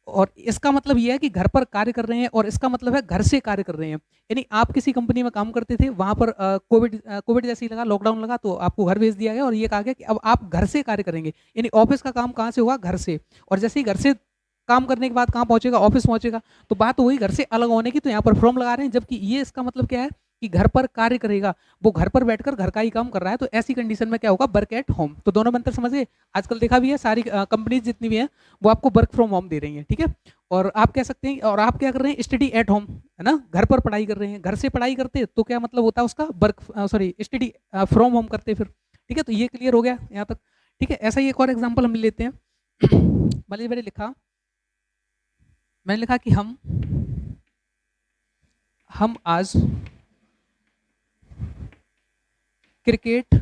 और इसका मतलब ये है कि घर पर कार्य कर रहे हैं, और इसका मतलब है घर से कार्य कर रहे हैं। यानी आप किसी कंपनी में काम करते थे, वहां पर कोविड जैसे ही लगा, लॉकडाउन लगा, तो आपको घर भेज दिया गया और ये कहा गया कि अब आप घर से कार्य करेंगे। यानी ऑफिस का काम कहाँ से होगा, घर से। और जैसे ही घर से काम करने के बाद कहाँ पहुंचेगा, ऑफिस पहुंचेगा। तो बात वही घर से अलग होने की, तो यहाँ पर फ्रॉम लगा रहे हैं, जबकि ये इसका मतलब क्या है कि घर पर कार्य करेगा, वो घर पर बैठकर घर का ही काम कर रहा है। तो ऐसी कंडीशन में क्या होगा, वर्क एट होम। तो दोनों में अंतर समझिए। आजकल देखा भी है, सारी कंपनीज जितनी भी हैं वो आपको वर्क फ्रॉम होम दे रही हैं, ठीक है। और आप कह सकते हैं, और आप क्या कर रहे हैं, स्टडी एट होम, है ना, घर पर पढ़ाई कर रहे हैं। घर से पढ़ाई करते तो क्या मतलब होता है उसका, work sorry study from home करते फिर, ठीक है। तो ये क्लियर हो गया यहाँ तक, ठीक है। ऐसा ही एक और एग्जाम्पल हम लेते हैं। मान लीजिए मैंने लिखा कि हम आज क्रिकेट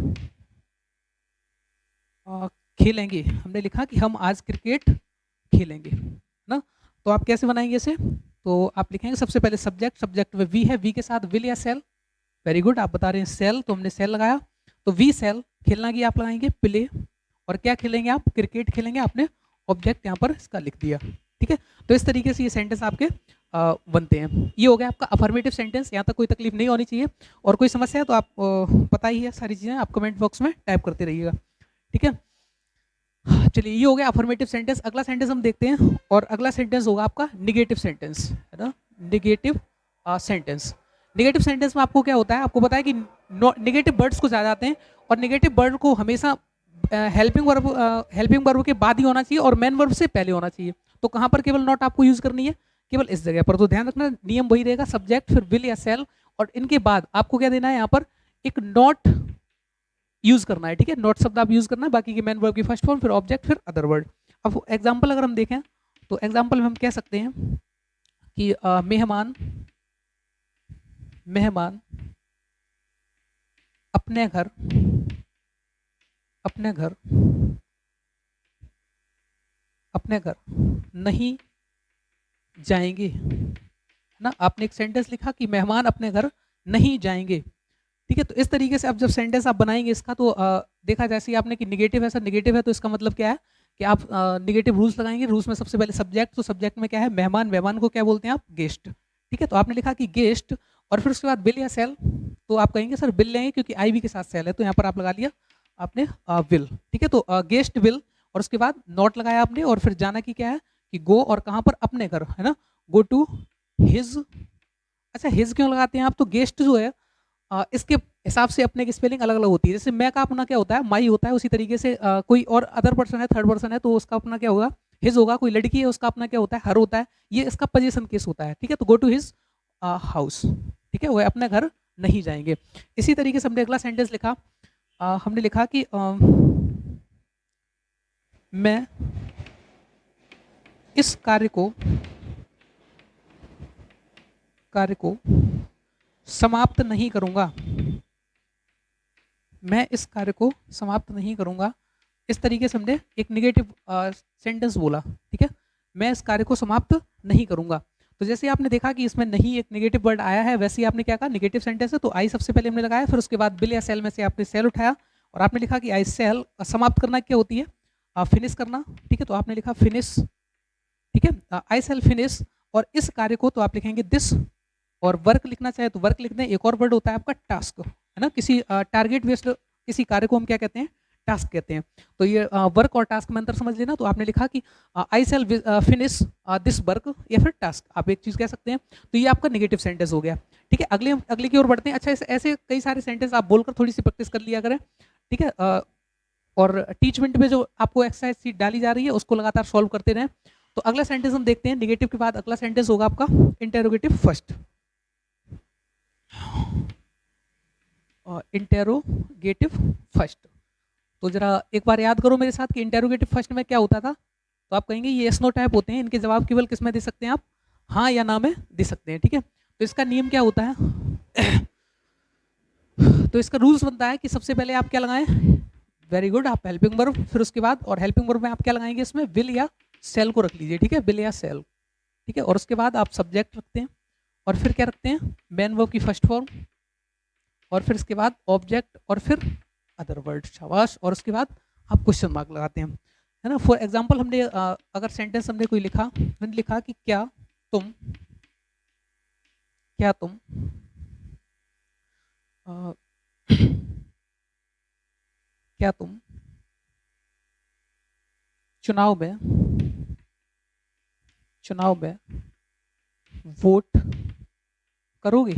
खेलेंगे। हमने लिखा कि हम आज क्रिकेट खेलेंगे, ना। तो आप कैसे बनाएंगे इसे, तो आप लिखेंगे सबसे पहले सब्जेक्ट, सब्जेक्ट में वी है, वी के साथ विल या सेल, वेरी गुड, आप बता रहे हैं सेल, तो हमने सेल लगाया। तो वी सेल, खेलना की आप लगाएंगे प्ले, और क्या खेलेंगे आप, क्रिकेट खेलेंगे, आपने ऑब्जेक्ट यहाँ पर इसका लिख दिया, ठीक है। तो इस तरीके से ये सेंटेंस आपके बनते हैं। ये हो गया आपका अफर्मेटिव सेंटेंस, यहाँ तक कोई तकलीफ नहीं होनी चाहिए। और कोई समस्या है तो आप पता ही है सारी चीज़ें, आप कमेंट बॉक्स में टाइप करते रहिएगा, ठीक है। चलिए, ये हो गया अफर्मेटिव सेंटेंस। अगला सेंटेंस हम देखते हैं, और अगला सेंटेंस होगा आपका निगेटिव सेंटेंस, है ना, निगेटिव सेंटेंस। निगेटिव सेंटेंस में आपको क्या होता है, आपको पता है कि निगेटिव वर्ड्स को ज़्यादा आते हैं, और निगेटिव वर्ड को हमेशा हेल्पिंग वर्ब के बाद ही होना चाहिए, और मेन वर्ब से पहले होना चाहिए। तो कहाँ पर केवल नॉट आपको यूज करनी है, केवल इस जगह पर। तो ध्यान रखना, नियम वही रहेगा, सब्जेक्ट फिर विल या सेल, और इनके बाद आपको क्या देना है, यहाँ पर एक नॉट यूज करना है, ठीक है। नॉट शब्द आप यूज करना है, बाकी के मेन वर्ब की फर्स्ट फॉर्म, फिर ऑब्जेक्ट, फिर अदर वर्ड। अब एग्जाम्पल अगर हम देखें, तो एग्जाम्पल में हम कह सकते हैं कि मेहमान अपने घर नहीं जाएंगे, ना। आपने एक सेंटेंस लिखा कि मेहमान अपने घर नहीं जाएंगे, ठीक है। तो इस तरीके से अब जब सेंटेंस आप बनाएंगे इसका, तो देखा जैसे आपने कि निगेटिव है, सर निगेटिव है, तो इसका मतलब क्या है कि आप निगेटिव रूल्स लगाएंगे। रूल्स में सबसे पहले सब्जेक्ट, तो सब्जेक्ट में क्या है, मेहमान, मेहमान को क्या बोलते हैं आप, गेस्ट, ठीक है। तो आपने लिखा कि गेस्ट, और फिर उसके बाद बिल या सेल, तो आप कहेंगे सर बिल लेंगे क्योंकि आईवी के साथ सेल है, तो यहाँ पर आप लगा लिया आपने विल, ठीक है। तो गेस्ट विल, और उसके बाद नॉट लगाया आपने, और फिर जाना की क्या है कि गो, और कहाँ पर, अपने घर, है ना, गो टू हिज। अच्छा, हिज क्यों लगाते हैं आप, तो गेस्ट जो है इसके हिसाब से अपने की स्पेलिंग अलग अलग होती है। जैसे मैं का अपना क्या होता है, माई होता है, उसी तरीके से कोई और अदर पर्सन है, थर्ड पर्सन है, तो उसका अपना क्या होगा, हिज होगा। कोई लड़की है, उसका अपना क्या होता है, हर होता है। ये इसका पोजीशन केस होता है, ठीक है। तो गो टू हिज हाउस, ठीक है, वो अपने घर नहीं जाएंगे। इसी तरीके से हमने अगला सेंटेंस लिखा, हमने लिखा कि मैं इस कार्य को समाप्त नहीं करूंगा, मैं इस कार्य को समाप्त नहीं करूंगा। इस तरीके से हमने एक निगेटिव सेंटेंस बोला, ठीक है, मैं इस कार्य को समाप्त नहीं करूंगा। तो जैसे आपने देखा कि इसमें नहीं एक नेगेटिव वर्ड आया है, वैसे ही आपने क्या कहा, निगेटिव सेंटेंस है, तो आई सबसे पहले हमने लगाया, फिर उसके बाद बिल या सेल में से आपने सेल उठाया, और आपने लिखा कि आई सेल, समाप्त करना क्या होती है, फिनिश करना, ठीक है। तो आपने लिखा फिनिश, ठीक है, आई सेल फिनिश, और इस कार्य को तो आप लिखेंगे दिस, और वर्क लिखना चाहे तो वर्क लिख दें। एक और वर्ड होता है आपका टास्क, है ना, किसी टारगेट बेस्ड किसी कार्य को हम क्या कहते हैं, टास्क कहते हैं। तो ये वर्क और टास्क में अंतर समझ लेना। तो आपने लिखा कि आई शैल फिनिश दिस वर्क या फिर टास्क, आप एक चीज कह सकते हैं। तो ये आपका नेगेटिव सेंटेंस हो गया। ठीक है, अगले की ओर बढ़ते हैं। अच्छा, ऐसे कई सारे सेंटेंस आप बोलकर थोड़ी सी प्रैक्टिस कर लिया करें। ठीक है, और टीचमेंट में जो आपको एक्सरसाइज शीट डाली जा रही है उसको लगातार सॉल्व करते रहें। तो अगला सेंटेंस हम देखते हैं। नेगेटिव के बाद अगला सेंटेंस होगा आपका इंटेरोगेटिव फर्स्ट। इंटेरोगेटिव फर्स्ट, तो जरा एक बार याद करो मेरे साथ कि इंटेरोगेटिव फर्स्ट में क्या होता था। तो आप कहेंगे ये यस नो टाइप होते हैं, इनके जवाब केवल किस में दे सकते हैं आप, हाँ या ना में दे सकते हैं। ठीक है, तो इसका नियम क्या होता है तो इसका रूल्स बनता है कि सबसे पहले आप क्या लगाएं, वेरी गुड, आप हेल्पिंग वर्ब, फिर उसके बाद, और हेल्पिंग वर्ब में आप क्या लगाएंगे, इसमें विल या सेल को रख लीजिए। ठीक है, विल या सेल। ठीक है, और उसके बाद आप सब्जेक्ट रखते हैं, और फिर क्या रखते हैं, मेन वर्ब की फर्स्ट फॉर्म, और फिर इसके बाद ऑब्जेक्ट, और फिर अदर वर्ड, शाबाश। और उसके बाद आप क्वेश्चन मार्क लगाते हैं, है ना। फॉर एग्जांपल हमने अगर सेंटेंस हमने कोई लिखा, मैंने लिखा कि क्या तुम क्या तुम चुनाव में वोट करोगे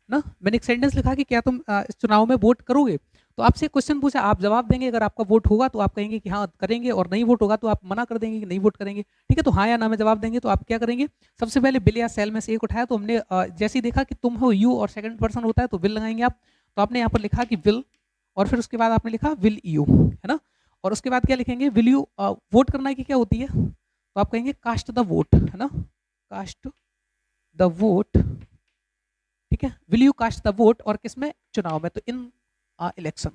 ना। मैंने एक सेंटेंस लिखा कि क्या तुम इस चुनाव में वोट करोगे। तो आपसे क्वेश्चन पूछा, आप जवाब देंगे। अगर आपका वोट होगा तो आप कहेंगे कि हाँ करेंगे, और नहीं वोट होगा तो आप मना कर देंगे कि नहीं वोट करेंगे। ठीक है, तो हाँ या ना में जवाब देंगे। तो आप क्या करेंगे, सबसे पहले विल या सेल में से एक उठाया। तो हमने जैसे ही देखा कि तुम हो, यू, और सेकंड पर्सन होता है तो विल लगाएंगे आप। तो आपने यहाँ पर लिखा कि विल, और फिर उसके बाद आपने लिखा विल यू, है ना। और उसके बाद क्या लिखेंगे, विल यू वोट करना की क्या होती है, तो आप कहेंगे कास्ट द वोट, है ना, कास्ट द वोट। ठीक है, will you cast the vote, और किसमें, चुनाव में, तो इन इलेक्शन।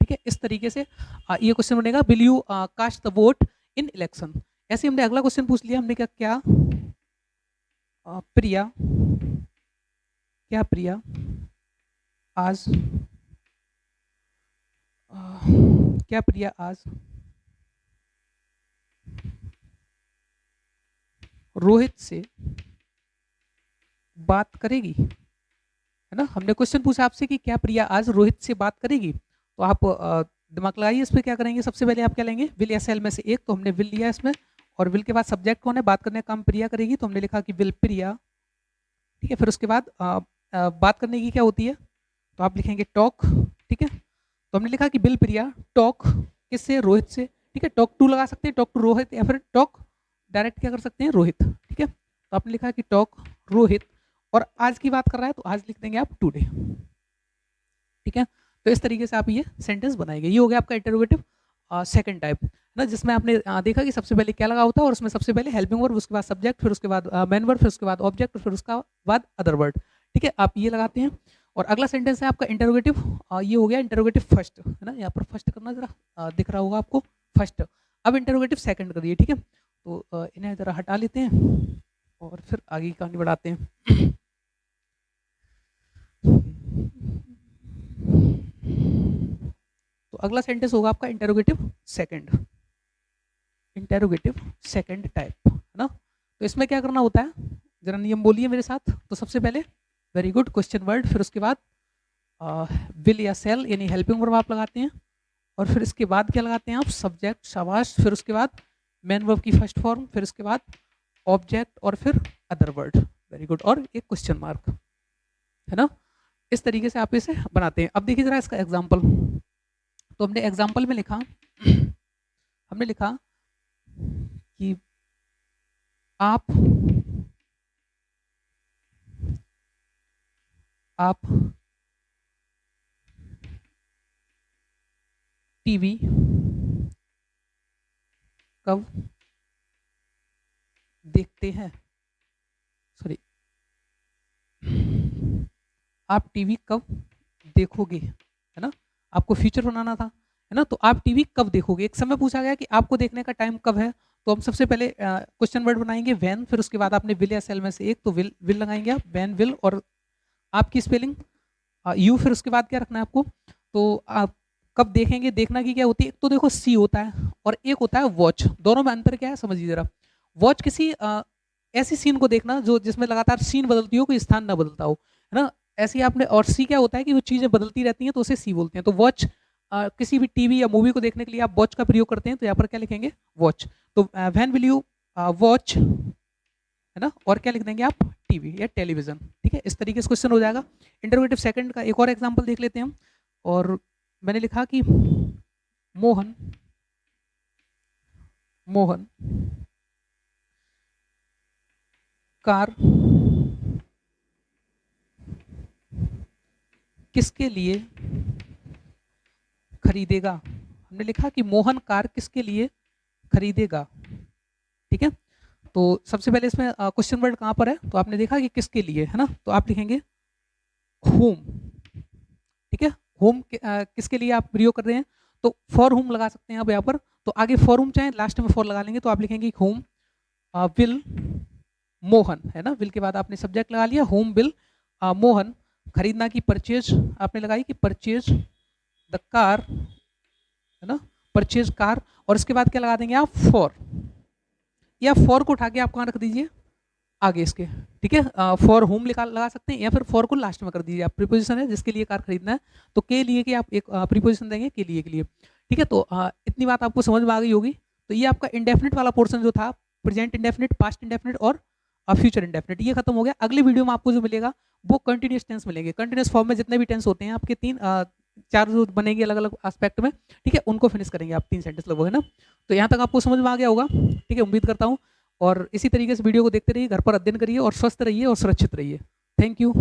ठीक है, इस तरीके से ये क्वेश्चन बनेगा, will you cast the vote in election. ऐसे हमने अगला क्वेश्चन पूछ लिया। हमने क्या प्रिया आज क्या प्रिया आज रोहित से बात करेगी, है ना। हमने क्वेश्चन पूछा आपसे कि क्या प्रिया आज रोहित से बात करेगी। तो आप दिमाग लगाइए इस पर, क्या करेंगे, सबसे पहले आप क्या लेंगे, विल या सेल में से एक। तो हमने विल लिया इसमें, और विल के बाद सब्जेक्ट कौन है, बात करने का काम प्रिया करेगी। तो हमने लिखा कि विल प्रिया। ठीक है, फिर उसके बाद बात करने की क्या होती है, तो आप लिखेंगे टॉक। ठीक है, तो हमने लिखा कि विल प्रिया टॉक किससे, रोहित से। ठीक है, टॉक टू लगा सकते हैं, टॉक टू रोहित, या फिर टॉक डायरेक्ट क्या कर सकते हैं, रोहित। ठीक है, तो आपने लिखा कि टॉक रोहित, और आज की बात कर रहा है तो आज लिख देंगे आप टुडे। ठीक है, तो इस तरीके से आप ये सेंटेंस बनाएंगे। ये हो गया आपका इंटरोगेटिव सेकंड टाइप, ना, जिसमें आपने देखा कि सबसे पहले क्या लगा होता है, और उसमें सबसे पहले हेल्पिंग वर्ब, उसके बाद सब्जेक्ट, फिर उसके बाद मेन वर्ब, फिर उसके बाद ऑब्जेक्ट, फिर उसका बाद अदर वर्ड। ठीक है, आप ये लगाते हैं। और अगला सेंटेंस है आपका इंटरोगेटिव, ये हो गया इंटरोगेटिव फर्स्ट, है ना। यहाँ पर फर्स्ट करना जरा दिख रहा होगा आपको, फर्स्ट। अब इंटरोगेटिव सेकंड करिए। ठीक है, तो इन्हें जरा हटा लेते हैं और फिर आगे की कहानी बढ़ाते हैं। तो अगला सेंटेंस होगा आपका इंटरोगेटिव सेकंड टाइप, है ना। तो इसमें क्या करना होता है, जरा नियम बोलिए मेरे साथ। तो सबसे पहले वेरी गुड क्वेश्चन वर्ड, फिर उसके बाद विल या सेल यानी हेल्पिंग वर्ब आप लगाते हैं, और फिर इसके बाद क्या लगाते हैं आप, सब्जेक्ट, शाबाश। फिर उसके बाद मेन वर्ब की फर्स्ट फॉर्म, फिर उसके बाद ऑब्जेक्ट, और फिर अदर वर्ड, वेरी गुड, और एक क्वेश्चन मार्क, है ना। इस तरीके से आप इसे बनाते हैं। अब देखिए जरा इसका एग्जाम्पल। तो हमने एग्जाम्पल में लिखा, हमने लिखा कि आप टीवी कब देखते हैं, सॉरी, आप टीवी कब देखोगे, है ना। आपको फ्यूचर बनाना था, है ना। तो आप टीवी कब देखोगे, एक समय पूछा गया कि आपको देखने का टाइम कब है। तो हम सबसे पहले क्वेश्चन वर्ड बनाएंगे व्हेन, फिर उसके बाद आपने विल या सेल में से एक, तो विल लगाएंगे आप, व्हेन विल, और आपकी स्पेलिंग यू, फिर उसके बाद क्या रखना है आपको, तो आप कब देखेंगे, देखना की क्या होती है, एक तो देखो सी होता है और एक होता है वॉच, दोनों में अंतर क्या है समझिए जरा। वॉच किसी ऐसी सीन को देखना जो जिसमें लगातार सीन बदलती हो, कोई स्थान ना बदलता हो, है ना। ऐसे ही आपने, और सी क्या होता है कि वो चीज़ें बदलती रहती हैं तो उसे सी बोलते हैं। तो वॉच किसी भी टीवी या मूवी को देखने के लिए आप वॉच का प्रयोग करते हैं, तो यहाँ पर क्या लिखेंगे, वॉच। तो व्हेन विल यू वॉच, है ना, और क्या लिख देंगे आप, टीवी या टेलीविजन। ठीक है, इस तरीके से क्वेश्चन हो जाएगा। इंटरोगेटिव सेकंड का एक और एग्जांपल देख लेते हैं हम। और मैंने लिखा कि मोहन मोहन कार किसके लिए खरीदेगा। हमने लिखा कि मोहन कार किसके लिए खरीदेगा। ठीक है, तो सबसे पहले इसमें क्वेश्चन वर्ड कहाँ पर है, तो आपने देखा कि किसके लिए, है ना, तो आप लिखेंगे होम। ठीक है, होम किसके लिए आप प्रयोग कर रहे हैं, तो फॉर होम लगा सकते हैं आप यहाँ पर। तो आगे फॉर होम चाहे लास्ट में फॉर लगा लेंगे, तो आप लिखेंगे होम विल मोहन, है ना, विल के बाद आपने सब्जेक्ट लगा लिया, होम विल मोहन खरीदना की परचेज आपने लगाई कि परचेज द कार, है ना, परचेज कार। और इसके बाद क्या लगा देंगे आप, फॉर, या फॉर को उठा के आप कहाँ रख दीजिए, आगे इसके। ठीक है, फॉर होम लगा सकते हैं या फिर फॉर को लास्ट में कर दीजिए आप, प्रीपोजिशन है जिसके लिए कार खरीदना है, तो के लिए कि आप एक प्रीपोजिशन देंगे के लिए। ठीक है, तो इतनी बात आपको समझ में आ गई होगी। तो ये आपका इंडेफिनिट वाला पोर्शन जो था, प्रेजेंट इंडेफिनिट, पास्ट इंडेफिनिट और फ्यूचर इंडेफिनिट, ये खत्म हो गया। अगले वीडियो में आपको जो मिलेगा वो कंटिन्यूस टेंस मिलेंगे। कंटिन्यूस फॉर्म में जितने भी टेंस होते हैं आपके तीन चार जो बनेंगे अलग अलग एस्पेक्ट में, ठीक है, उनको फिनिश करेंगे आप, 3 सेंटेंस लगभग, है ना। तो यहाँ तक आपको समझ में आ गया होगा, ठीक है, उम्मीद करता हूँ। और इसी तरीके से वीडियो को देखते रहिए, घर पर अध्ययन करिए और स्वस्थ रहिए और सुरक्षित रहिए। Thank you.